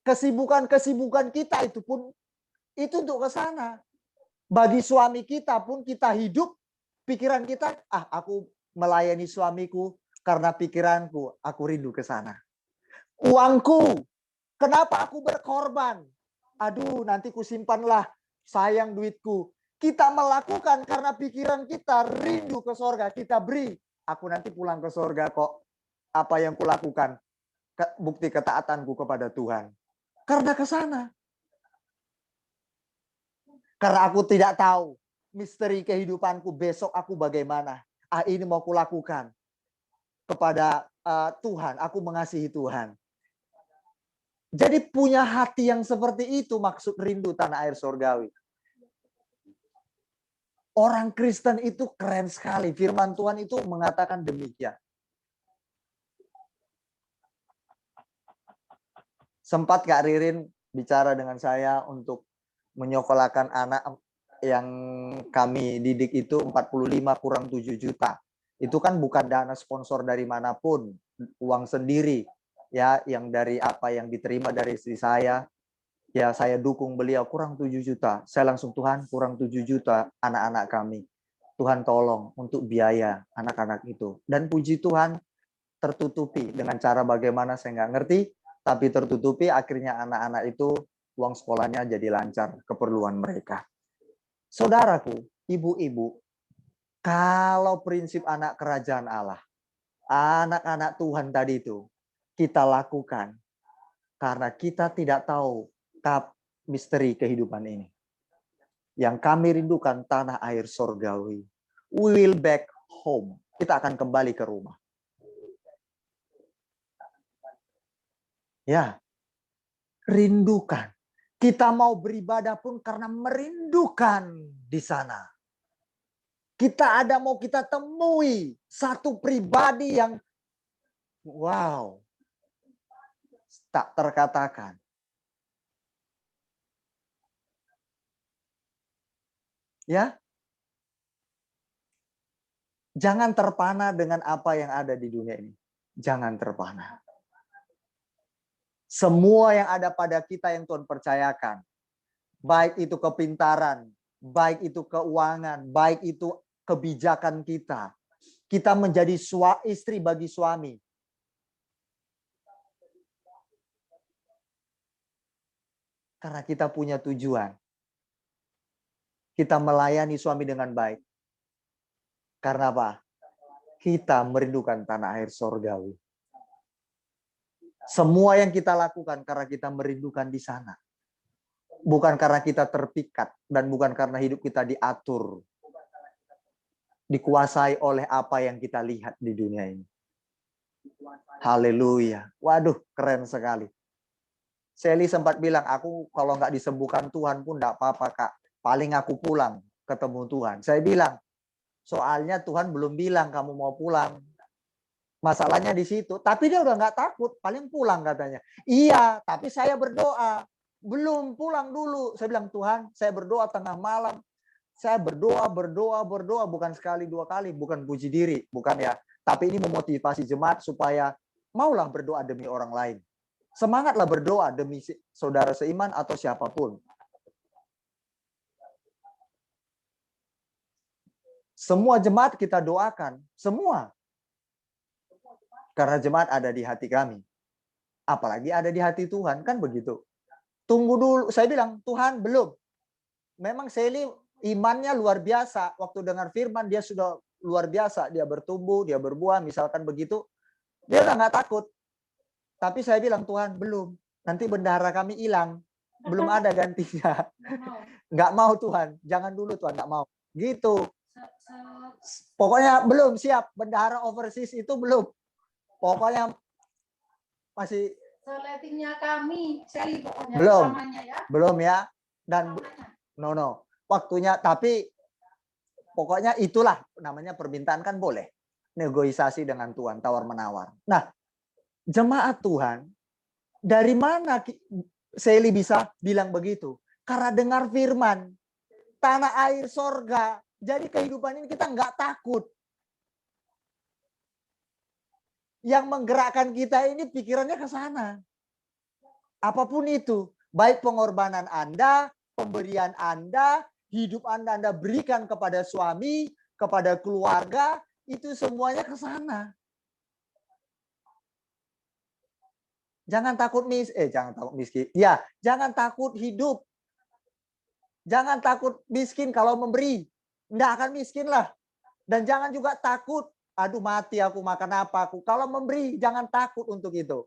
Kesibukan-kesibukan kita itu pun, itu untuk ke sana. Bagi suami kita pun kita hidup, pikiran kita, aku melayani suamiku karena pikiranku, aku rindu ke sana. Uangku, kenapa aku berkorban? Aduh, nanti ku simpanlah, sayang duitku. Kita melakukan karena pikiran kita rindu ke sorga. Kita beri, aku nanti pulang ke sorga kok. Apa yang kulakukan? Bukti ketaatanku kepada Tuhan. Karena ke sana. Karena aku tidak tahu misteri kehidupanku besok aku bagaimana. Ini mau kulakukan kepada Tuhan. Aku mengasihi Tuhan. Jadi punya hati yang seperti itu maksud rindu tanah air sorgawi. Orang Kristen itu keren sekali. Firman Tuhan itu mengatakan demikian. Sempat Kak Ririn bicara dengan saya untuk menyekolahkan anak yang kami didik itu 45 kurang 7 juta. Itu kan bukan dana sponsor dari manapun. Uang sendiri. Ya, yang dari apa yang diterima dari istri saya, ya saya dukung beliau kurang 7 juta. Saya langsung, Tuhan kurang 7 juta anak-anak kami. Tuhan tolong untuk biaya anak-anak itu. Dan puji Tuhan tertutupi dengan cara bagaimana saya nggak ngerti, tapi tertutupi akhirnya anak-anak itu uang sekolahnya jadi lancar keperluan mereka. Saudaraku, ibu-ibu, kalau prinsip anak kerajaan Allah, anak-anak Tuhan tadi itu, kita lakukan karena kita tidak tahu misteri kehidupan ini. Yang kami rindukan tanah air sorgawi. We will back home. Kita akan kembali ke rumah. Ya, rindukan. Kita mau beribadah pun karena merindukan di sana. Kita mau kita temui satu pribadi yang wow, tak terkatakan. Ya. Jangan terpana dengan apa yang ada di dunia ini. Jangan terpana. Semua yang ada pada kita yang Tuhan percayakan, baik itu kepintaran, baik itu keuangan, baik itu kebijakan kita. Kita menjadi istri bagi suami. Karena kita punya tujuan. Kita melayani suami dengan baik. Karena apa? Kita merindukan tanah air sorgawi. Semua yang kita lakukan karena kita merindukan di sana. Bukan karena kita terpikat dan bukan karena hidup kita diatur. Dikuasai oleh apa yang kita lihat di dunia ini. Haleluya. Waduh, keren sekali. Sally sempat bilang, aku kalau nggak disembuhkan Tuhan pun nggak apa-apa, Kak. Paling aku pulang ketemu Tuhan. Saya bilang, soalnya Tuhan belum bilang kamu mau pulang. Masalahnya di situ. Tapi dia udah nggak takut. Paling pulang katanya. Iya, tapi saya berdoa. Belum pulang dulu. Saya bilang, Tuhan, saya berdoa tengah malam. Saya berdoa. Bukan sekali, dua kali. Bukan puji diri. Bukan ya. Tapi ini memotivasi jemaat supaya maulah berdoa demi orang lain. Semangatlah berdoa demi saudara seiman atau siapapun. Semua jemaat kita doakan. Semua. Karena jemaat ada di hati kami. Apalagi ada di hati Tuhan. Kan begitu. Tunggu dulu. Saya bilang, Tuhan belum. Memang Sally imannya luar biasa. Waktu dengar firman dia sudah luar biasa. Dia bertumbuh, dia berbuah. Misalkan begitu. Dia udah nggak takut. Tapi saya bilang, Tuhan belum. Nanti bendahara kami hilang. Belum ada gantinya. Nggak mau Tuhan. Jangan dulu Tuhan, nggak mau. Gitu. Pokoknya belum siap. Bendahara overseas itu belum. Pokoknya masih Seletingnya kami, Sally pokoknya belum, ya. belum ya. Dan no, waktunya. Tapi pokoknya itulah namanya permintaan kan boleh. Negosiasi dengan Tuhan, tawar menawar. Nah, jemaat Tuhan, dari mana Sally bisa bilang begitu? Karena dengar firman, tanah air sorga. Jadi kehidupan ini kita nggak takut. Yang menggerakkan kita ini pikirannya ke sana. Apapun itu. Baik pengorbanan Anda, pemberian Anda, hidup Anda berikan kepada suami, kepada keluarga, itu semuanya ke sana. Jangan takut miskin. Ya, jangan takut hidup. Jangan takut miskin kalau memberi. Nggak akan miskin lah. Dan jangan juga takut, aduh mati aku makan apa aku. Kalau memberi, jangan takut untuk itu.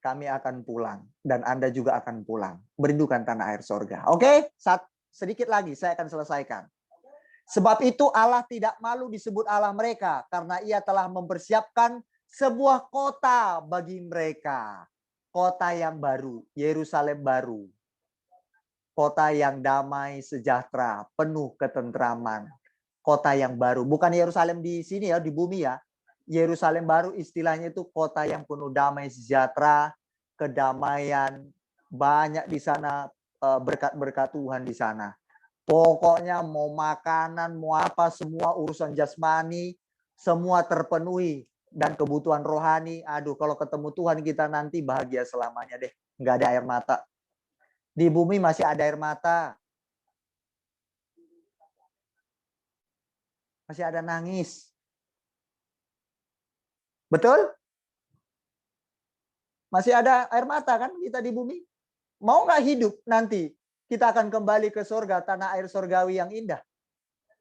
Kami akan pulang. Dan Anda juga akan pulang. Merindukan tanah air sorga. Oke? Sedikit lagi, saya akan selesaikan. Sebab itu Allah tidak malu disebut Allah mereka. Karena ia telah mempersiapkan sebuah kota bagi mereka. Kota yang baru. Yerusalem baru. Kota yang damai, sejahtera, penuh ketentraman. Kota yang baru. Bukan Yerusalem di sini ya, di bumi ya. Yerusalem baru istilahnya itu kota yang penuh damai, sejahtera, kedamaian. Banyak di sana berkat-berkat Tuhan di sana. Pokoknya mau makanan, mau apa, semua urusan jasmani, semua terpenuhi. Dan kebutuhan rohani, aduh kalau ketemu Tuhan kita nanti bahagia selamanya deh. Nggak ada air mata. Di bumi masih ada air mata. Masih ada nangis. Betul? Masih ada air mata kan kita di bumi? Mau nggak hidup nanti? Kita akan kembali ke surga, tanah air surgawi yang indah.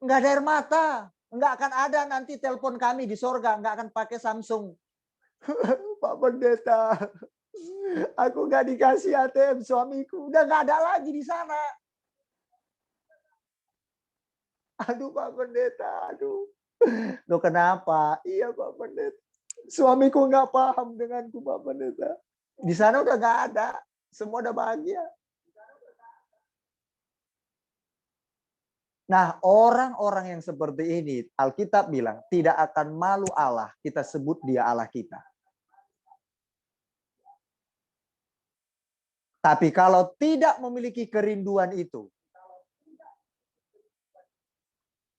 Nggak ada air mata. Nggak akan ada nanti telepon kami di surga. Nggak akan pakai Samsung. Pak Pendeta, aku nggak dikasih ATM suamiku. Udah nggak ada lagi di sana. Aduh Pak Pendeta, aduh. Loh kenapa? Iya Pak Pendeta. Suamiku nggak paham denganku Pak Pendeta. Di sana udah nggak ada. Semua udah bahagia. Nah, orang-orang yang seperti ini, Alkitab bilang, tidak akan malu Allah, kita sebut dia Allah kita. Tapi kalau tidak memiliki kerinduan itu,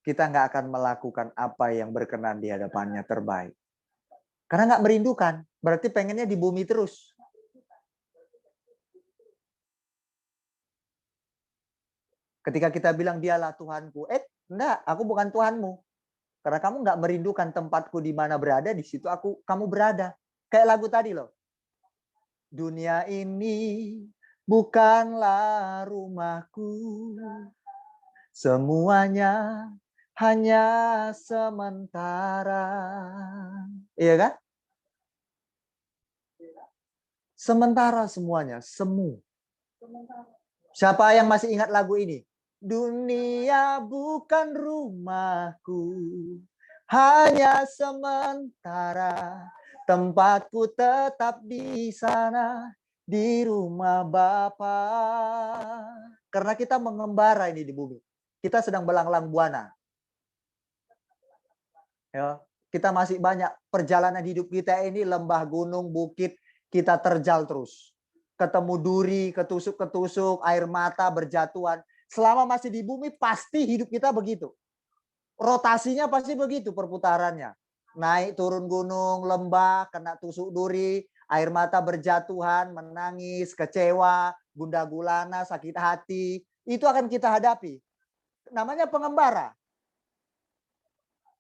kita nggak akan melakukan apa yang berkenan di hadapannya terbaik. Karena nggak merindukan, berarti pengennya di bumi terus. Ketika kita bilang dialah Tuhanku, enggak, aku bukan Tuhanmu. Karena kamu nggak merindukan tempatku di mana berada, di situ kamu berada. Kayak lagu tadi loh. Dunia ini bukanlah rumahku, semuanya hanya sementara. Iya kan? Sementara semuanya, semu. Siapa yang masih ingat lagu ini? Dunia bukan rumahku, hanya sementara. Tempatku tetap di sana, di rumah Bapa. Karena kita mengembara ini di bumi. Kita sedang belanglang buana. Ya, kita masih banyak perjalanan hidup kita ini lembah, gunung, bukit, kita terjal terus. Ketemu duri, ketusuk-ketusuk, air mata berjatuhan. Selama masih di bumi pasti hidup kita begitu. Rotasinya pasti begitu perputarannya. Naik turun gunung, lembah, kena tusuk duri, air mata berjatuhan, menangis, kecewa, gundah gulana, sakit hati. Itu akan kita hadapi. Namanya pengembara.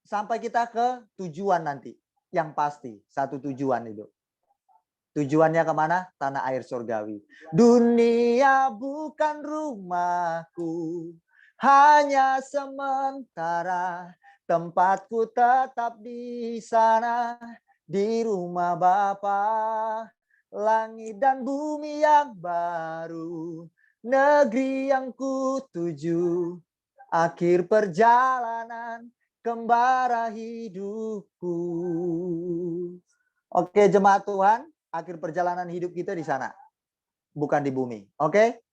Sampai kita ke tujuan nanti. Yang pasti, satu tujuan itu. Tujuannya kemana? Tanah air surgawi. Dunia bukan rumahku, hanya sementara. Tempatku tetap di sana, di rumah Bapa. Langit dan bumi yang baru, negeri yang kutuju. Akhir perjalanan kembara hidupku. Oke, jemaat Tuhan. Akhir perjalanan hidup kita di sana, bukan di bumi. Oke?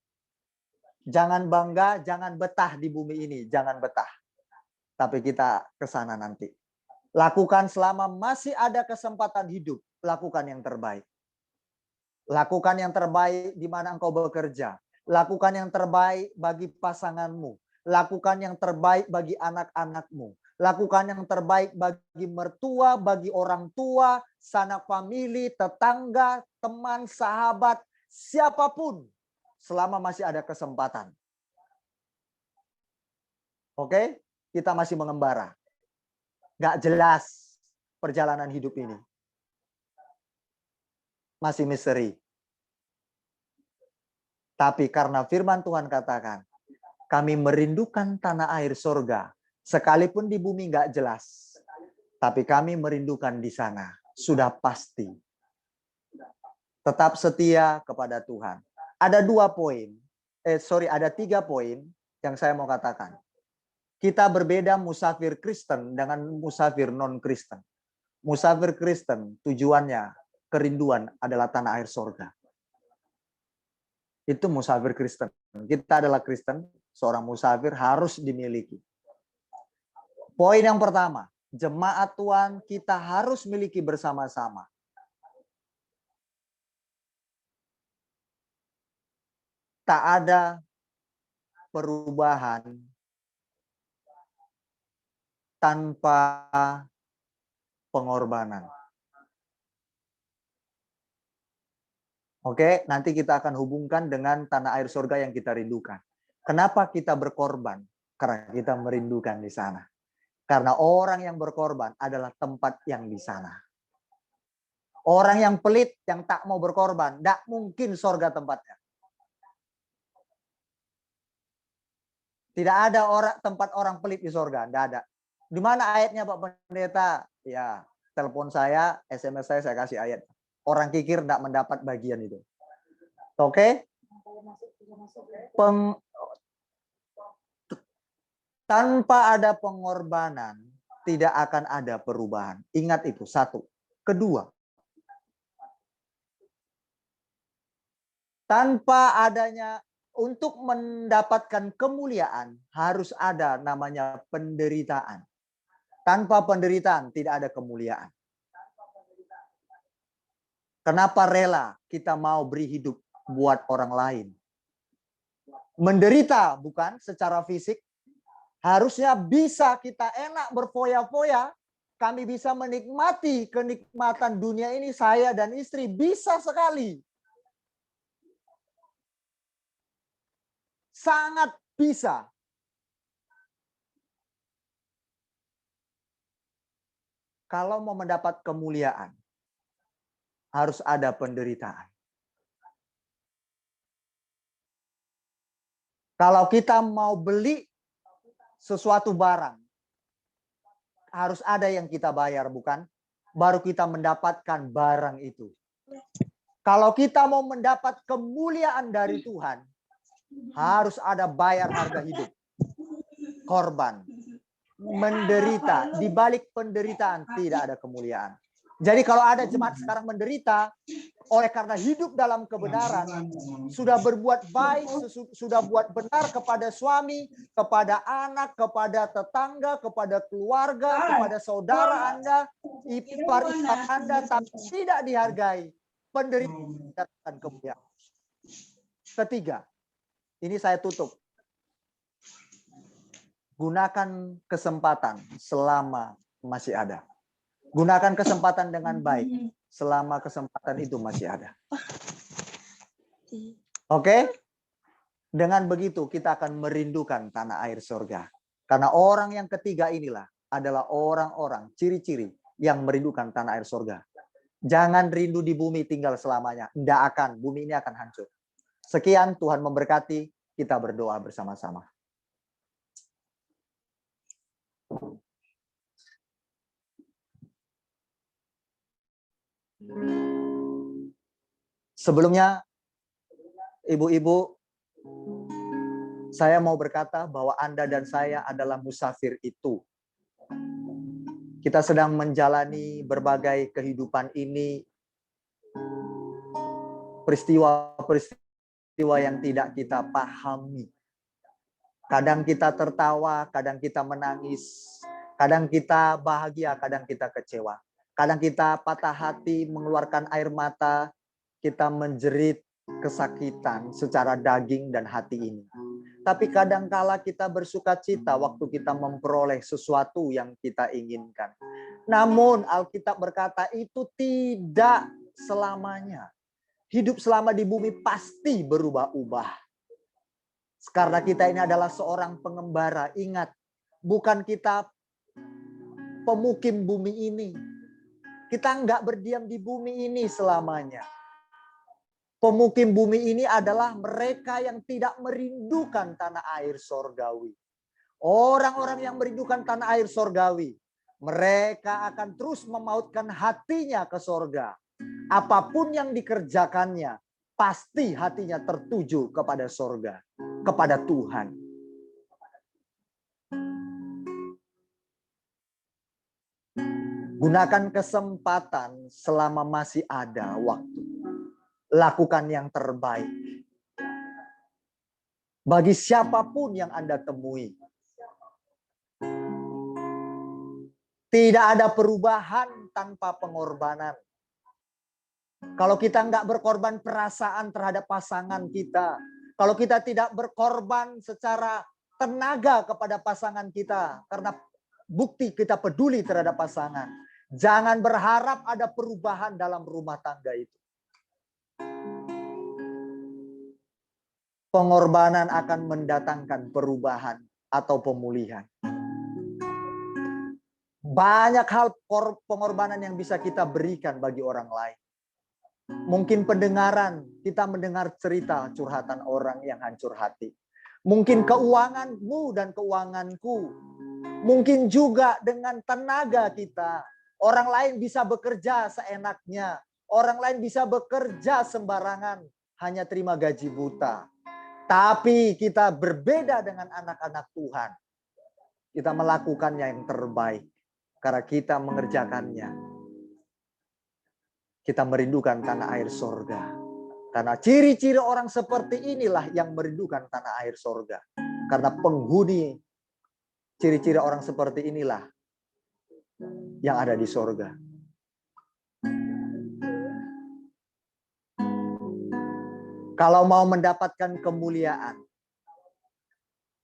Jangan bangga, jangan betah di bumi ini, jangan betah. Tapi kita ke sana nanti. Lakukan selama masih ada kesempatan hidup, lakukan yang terbaik. Lakukan yang terbaik di mana engkau bekerja. Lakukan yang terbaik bagi pasanganmu. Lakukan yang terbaik bagi anak-anakmu. Lakukan yang terbaik bagi mertua, bagi orang tua, sanak famili, tetangga, teman, sahabat, siapapun. Selama masih ada kesempatan. Oke? Kita masih mengembara. Nggak jelas perjalanan hidup ini. Masih misteri. Tapi karena firman Tuhan katakan, kami merindukan tanah air surga. Sekalipun di bumi nggak jelas, tapi kami merindukan di sana. Sudah pasti. Tetap setia kepada Tuhan. Ada 3 poin yang saya mau katakan. Kita berbeda musafir Kristen dengan musafir non-Kristen. Musafir Kristen tujuannya, kerinduan adalah tanah air surga. Itu musafir Kristen. Kita adalah Kristen, seorang musafir harus dimiliki. Poin yang pertama, jemaat Tuhan kita harus miliki bersama-sama. Tak ada perubahan tanpa pengorbanan. Oke, nanti kita akan hubungkan dengan tanah air surga yang kita rindukan. Kenapa kita berkorban? Karena kita merindukan di sana. Karena orang yang berkorban adalah tempat yang di sana. Orang yang pelit, yang tak mau berkorban, tidak mungkin surga tempatnya. Tidak ada tempat orang pelit di surga, tidak ada. Di mana ayatnya Pak Pendeta? Ya, telepon saya, SMS saya kasih ayat. Orang kikir tidak mendapat bagian itu. Oke? Tanpa ada pengorbanan, tidak akan ada perubahan. Ingat itu, satu. Kedua, tanpa adanya, untuk mendapatkan kemuliaan, harus ada namanya penderitaan. Tanpa penderitaan, tidak ada kemuliaan. Kenapa rela kita mau beri hidup buat orang lain? Menderita bukan secara fisik, Harusnya bisa kita enak berfoya-foya. Kami bisa menikmati kenikmatan dunia ini, saya dan istri bisa sekali. Sangat bisa. Kalau mau mendapat kemuliaan, harus ada penderitaan. Kalau kita mau beli sesuatu barang, harus ada yang kita bayar, bukan? Baru kita mendapatkan barang itu. Kalau kita mau mendapat kemuliaan dari Tuhan, harus ada bayar harga hidup. Korban. Menderita. Di balik penderitaan tidak ada kemuliaan. Jadi kalau ada jemaat sekarang menderita, oleh karena hidup dalam kebenaran, sudah berbuat baik, sudah buat benar kepada suami, kepada anak, kepada tetangga, kepada keluarga, kepada saudara Anda, ipar-ipar Anda, tapi tidak dihargai, penderitaan datang kemuliaan. Ketiga, ini saya tutup. Gunakan kesempatan selama masih ada. Gunakan kesempatan dengan baik selama kesempatan itu masih ada. Oke? Dengan begitu kita akan merindukan tanah air surga. Karena orang yang ketiga inilah adalah orang-orang ciri-ciri yang merindukan tanah air surga. Jangan rindu di bumi tinggal selamanya. Tidak akan, bumi ini akan hancur. Sekian, Tuhan memberkati. Kita berdoa bersama-sama. Sebelumnya, ibu-ibu, saya mau berkata bahwa Anda dan saya adalah musafir itu. Kita sedang menjalani berbagai kehidupan ini, peristiwa-peristiwa yang tidak kita pahami. Kadang kita tertawa, kadang kita menangis, kadang kita bahagia, kadang kita kecewa. Kadang kita patah hati, mengeluarkan air mata, kita menjerit kesakitan secara daging dan hati ini. Tapi kadangkala kita bersuka cita waktu kita memperoleh sesuatu yang kita inginkan. Namun Alkitab berkata itu tidak selamanya. Hidup selama di bumi pasti berubah-ubah. Karena kita ini adalah seorang pengembara. Ingat, bukan kita pemukim bumi ini. Kita enggak berdiam di bumi ini selamanya. Pemukim bumi ini adalah mereka yang tidak merindukan tanah air sorgawi. Orang-orang yang merindukan tanah air sorgawi, mereka akan terus memautkan hatinya ke sorga. Apapun yang dikerjakannya, pasti hatinya tertuju kepada sorga, kepada Tuhan. Gunakan kesempatan selama masih ada waktu. Lakukan yang terbaik. Bagi siapapun yang Anda temui. Tidak ada perubahan tanpa pengorbanan. Kalau kita nggak berkorban perasaan terhadap pasangan kita. Kalau kita tidak berkorban secara tenaga kepada pasangan kita. Karena bukti kita peduli terhadap pasangan. Jangan berharap ada perubahan dalam rumah tangga itu. Pengorbanan akan mendatangkan perubahan atau pemulihan. Banyak hal pengorbanan yang bisa kita berikan bagi orang lain. Mungkin pendengaran, kita mendengar cerita curhatan orang yang hancur hati. Mungkin keuanganmu dan keuanganku. Mungkin juga dengan tenaga kita. Orang lain bisa bekerja seenaknya. Orang lain bisa bekerja sembarangan. Hanya terima gaji buta. Tapi kita berbeda dengan anak-anak Tuhan. Kita melakukannya yang terbaik. Karena kita mengerjakannya. Kita merindukan tanah air sorga. Karena ciri-ciri orang seperti inilah yang merindukan tanah air sorga. Karena penghuni ciri-ciri orang seperti inilah yang ada di sorga. Kalau mau mendapatkan kemuliaan,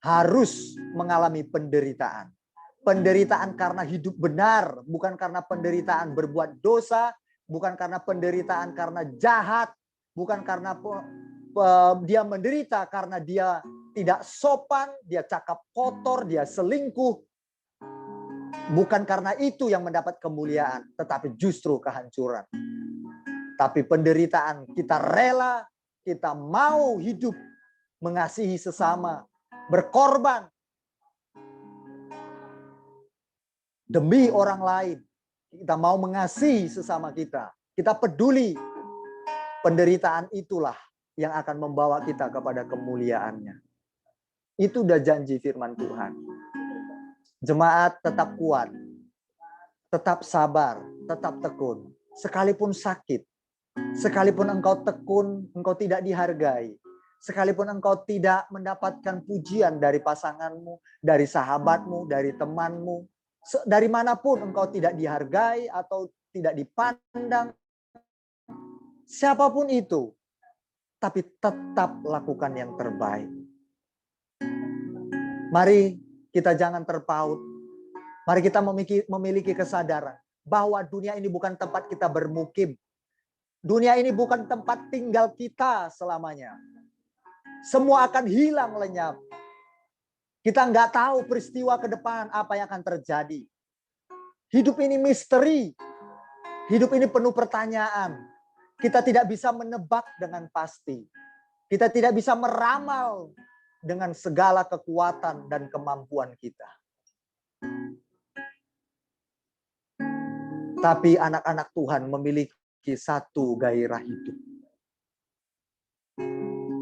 harus mengalami penderitaan. Penderitaan karena hidup benar, bukan karena penderitaan berbuat dosa, bukan karena penderitaan karena jahat, bukan karena dia menderita karena dia tidak sopan, dia cakap kotor, dia selingkuh. Bukan karena itu yang mendapat kemuliaan, tetapi justru kehancuran. Tapi penderitaan kita rela, kita mau hidup mengasihi sesama, berkorban demi orang lain. Kita mau mengasihi sesama kita. Kita peduli. Penderitaan itulah yang akan membawa kita kepada kemuliaannya. Itu udah janji firman Tuhan. Jemaat tetap kuat, tetap sabar, tetap tekun. Sekalipun sakit, sekalipun engkau tekun, engkau tidak dihargai. Sekalipun engkau tidak mendapatkan pujian dari pasanganmu, dari sahabatmu, dari temanmu. Dari manapun engkau tidak dihargai atau tidak dipandang. Siapapun itu. Tapi tetap lakukan yang terbaik. Mari kita jangan terpaut. Mari kita memiliki kesadaran bahwa dunia ini bukan tempat kita bermukim. Dunia ini bukan tempat tinggal kita selamanya. Semua akan hilang lenyap. Kita nggak tahu peristiwa ke depan apa yang akan terjadi. Hidup ini misteri. Hidup ini penuh pertanyaan. Kita tidak bisa menebak dengan pasti. Kita tidak bisa meramal dengan segala kekuatan dan kemampuan kita. Tapi anak-anak Tuhan memiliki satu gairah hidup.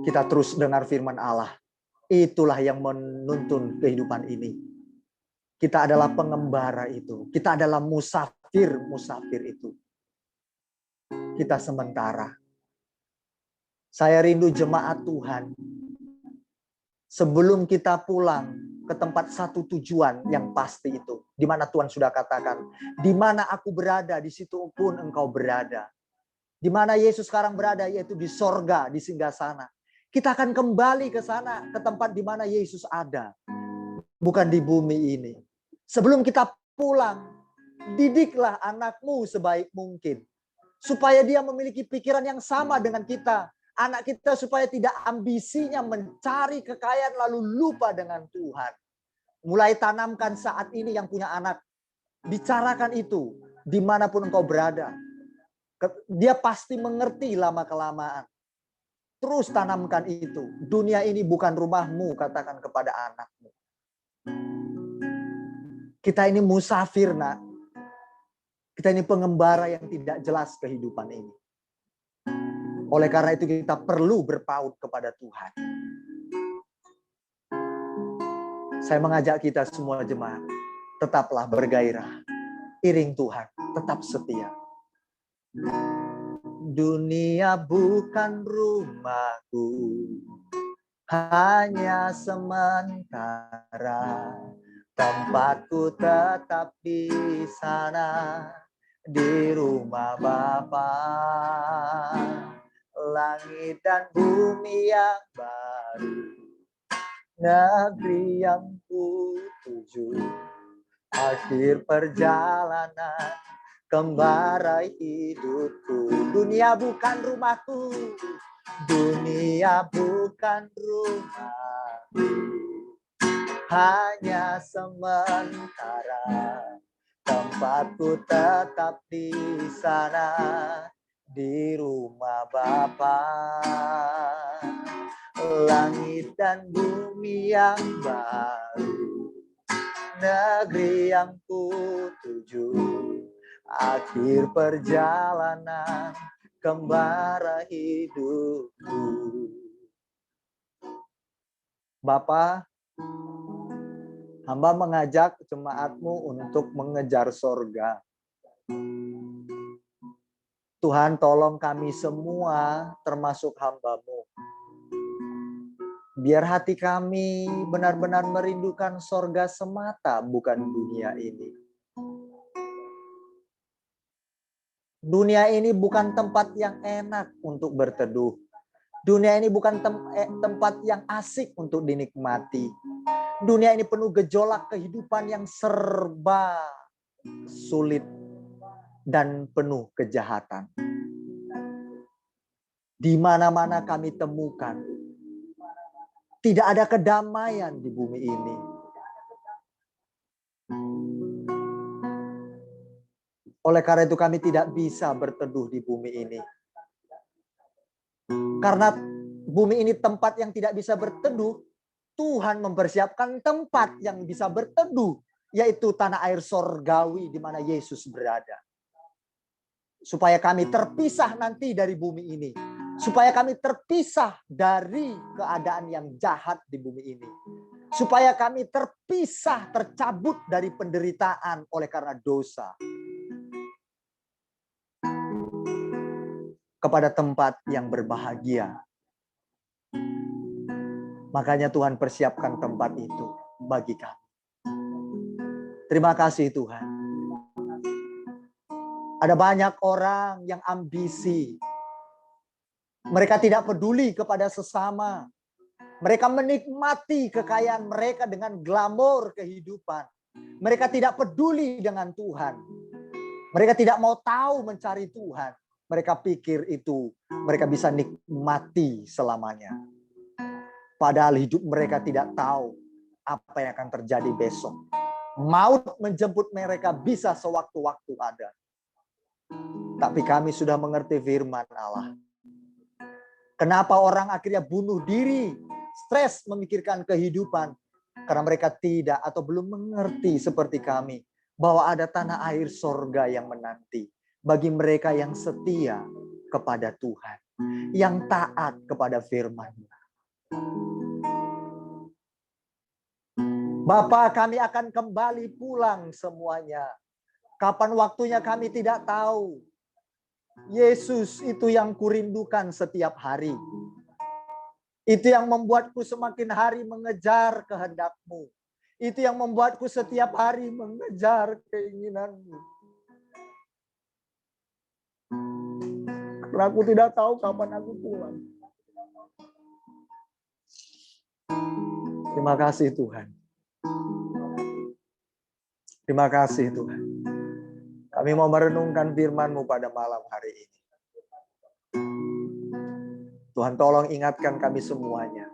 Kita terus dengar firman Allah. Itulah yang menuntun kehidupan ini. Kita adalah pengembara itu. Kita adalah musafir itu. Kita sementara. Saya rindu jemaat Tuhan. Sebelum kita pulang ke tempat satu tujuan yang pasti itu. Di mana Tuhan sudah katakan. Di mana aku berada, di situ pun engkau berada. Di mana Yesus sekarang berada, yaitu di sorga, di singgasana. Kita akan kembali ke sana, ke tempat di mana Yesus ada. Bukan di bumi ini. Sebelum kita pulang, didiklah anakmu sebaik mungkin. Supaya dia memiliki pikiran yang sama dengan kita. Anak kita supaya tidak ambisinya mencari kekayaan lalu lupa dengan Tuhan. Mulai tanamkan saat ini yang punya anak. Bicarakan itu dimanapun engkau berada. Dia pasti mengerti lama-kelamaan. Terus tanamkan itu. Dunia ini bukan rumahmu, katakan kepada anakmu. Kita ini musafir, nak. Kita ini pengembara yang tidak jelas kehidupan ini. Oleh karena itu kita perlu berpaut kepada Tuhan. Saya mengajak kita semua jemaat, tetaplah bergairah. Iring Tuhan, tetap setia. Dunia bukan rumahku, hanya sementara. Tempatku tetap di sana, di rumah Bapa. Langit dan bumi yang baru, negeri yang ku tuju. Akhir perjalanan kembara hidupku. Dunia bukan rumahku, dunia bukan rumahku, hanya sementara. Tempatku tetap di sana, di rumah Bapa. Langit dan bumi yang baru, negeri yang ku tuju. Akhir perjalanan kembara hidupku. Bapa, hamba mengajak jemaatmu untuk mengejar sorga. Tuhan, tolong kami semua termasuk hamba-Mu. Biar hati kami benar-benar merindukan sorga semata, bukan dunia ini. Dunia ini bukan tempat yang enak untuk berteduh. Dunia ini bukan tempat yang asik untuk dinikmati. Dunia ini penuh gejolak kehidupan yang serba sulit dan penuh kejahatan. Di mana-mana kami temukan, tidak ada kedamaian di bumi ini. Oleh karena itu kami tidak bisa berteduh di bumi ini. Karena bumi ini tempat yang tidak bisa berteduh, Tuhan mempersiapkan tempat yang bisa berteduh, yaitu tanah air sorgawi di mana Yesus berada. Supaya kami terpisah nanti dari bumi ini. Supaya kami terpisah dari keadaan yang jahat di bumi ini. Supaya kami terpisah, tercabut dari penderitaan oleh karena dosa. Kepada tempat yang berbahagia. Makanya Tuhan persiapkan tempat itu bagi kami. Terima kasih Tuhan. Ada banyak orang yang ambisi. Mereka tidak peduli kepada sesama. Mereka menikmati kekayaan mereka dengan glamor kehidupan. Mereka tidak peduli dengan Tuhan. Mereka tidak mau tahu mencari Tuhan. Mereka pikir itu mereka bisa nikmati selamanya. Padahal hidup mereka tidak tahu apa yang akan terjadi besok. Maut menjemput mereka bisa sewaktu-waktu ada. Tapi kami sudah mengerti firman Allah. Kenapa orang akhirnya bunuh diri, stres memikirkan kehidupan? Karena mereka tidak atau belum mengerti seperti kami. Bahwa ada tanah air sorga yang menanti. Bagi mereka yang setia kepada Tuhan. Yang taat kepada firman-Nya. Bapa, kami akan kembali pulang semuanya. Kapan waktunya kami tidak tahu. Yesus itu yang kurindukan setiap hari. Itu yang membuatku semakin hari mengejar kehendak-Mu. Itu yang membuatku setiap hari mengejar keinginan-Mu. Karena aku tidak tahu kapan aku pulang. Terima kasih Tuhan. Terima kasih Tuhan. Kami mau merenungkan firman-Mu pada malam hari ini. Tuhan tolong ingatkan kami semuanya.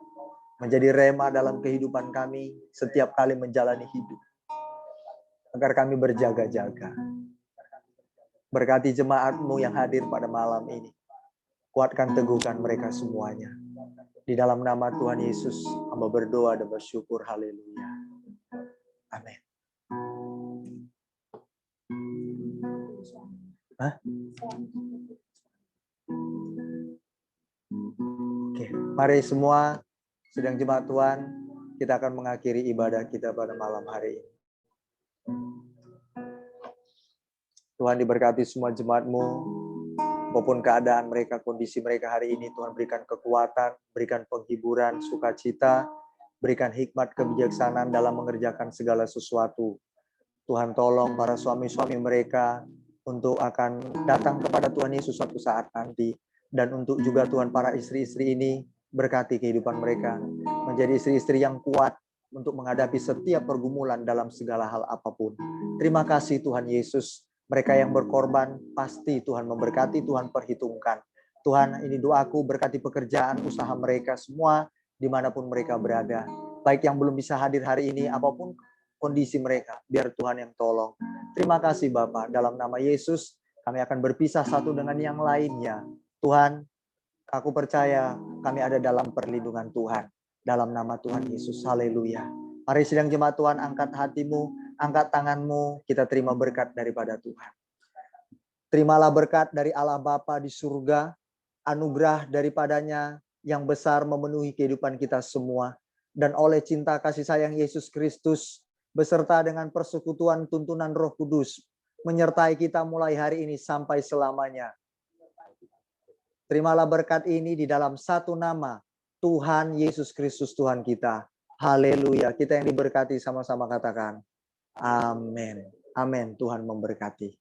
Menjadi rema dalam kehidupan kami setiap kali menjalani hidup. Agar kami berjaga-jaga. Berkati jemaat-Mu yang hadir pada malam ini. Kuatkan, teguhkan mereka semuanya. Di dalam nama Tuhan Yesus, hamba berdoa dan bersyukur. Haleluya. Amin. Oke, mari semua sedang jemaat Tuhan, kita akan mengakhiri ibadah kita pada malam hari ini. Tuhan diberkati semua jemaat-Mu, maupun keadaan mereka, kondisi mereka hari ini. Tuhan berikan kekuatan, berikan penghiburan, sukacita, berikan hikmat kebijaksanaan dalam mengerjakan segala sesuatu. Tuhan tolong para suami-suami mereka untuk akan datang kepada Tuhan Yesus suatu saat nanti. Dan untuk juga Tuhan para istri-istri ini, berkati kehidupan mereka. Menjadi istri-istri yang kuat untuk menghadapi setiap pergumulan dalam segala hal apapun. Terima kasih Tuhan Yesus. Mereka yang berkorban, pasti Tuhan memberkati, Tuhan perhitungkan. Tuhan, ini doaku, berkati pekerjaan, usaha mereka semua, dimanapun mereka berada. Baik yang belum bisa hadir hari ini, apapun kondisi mereka, biar Tuhan yang tolong. Terima kasih Bapa, dalam nama Yesus, kami akan berpisah satu dengan yang lainnya. Tuhan, aku percaya kami ada dalam perlindungan Tuhan. Dalam nama Tuhan Yesus, haleluya. Mari sidang jemaat Tuhan, angkat hatimu, angkat tanganmu, kita terima berkat daripada Tuhan. Terimalah berkat dari Allah Bapa di surga, anugerah daripadanya yang besar memenuhi kehidupan kita semua. Dan oleh cinta kasih sayang Yesus Kristus, beserta dengan persekutuan tuntunan Roh Kudus, menyertai kita mulai hari ini sampai selamanya. Terimalah berkat ini di dalam satu nama, Tuhan Yesus Kristus Tuhan kita. Haleluya. Kita yang diberkati sama-sama katakan. Amin. Amin. Tuhan memberkati.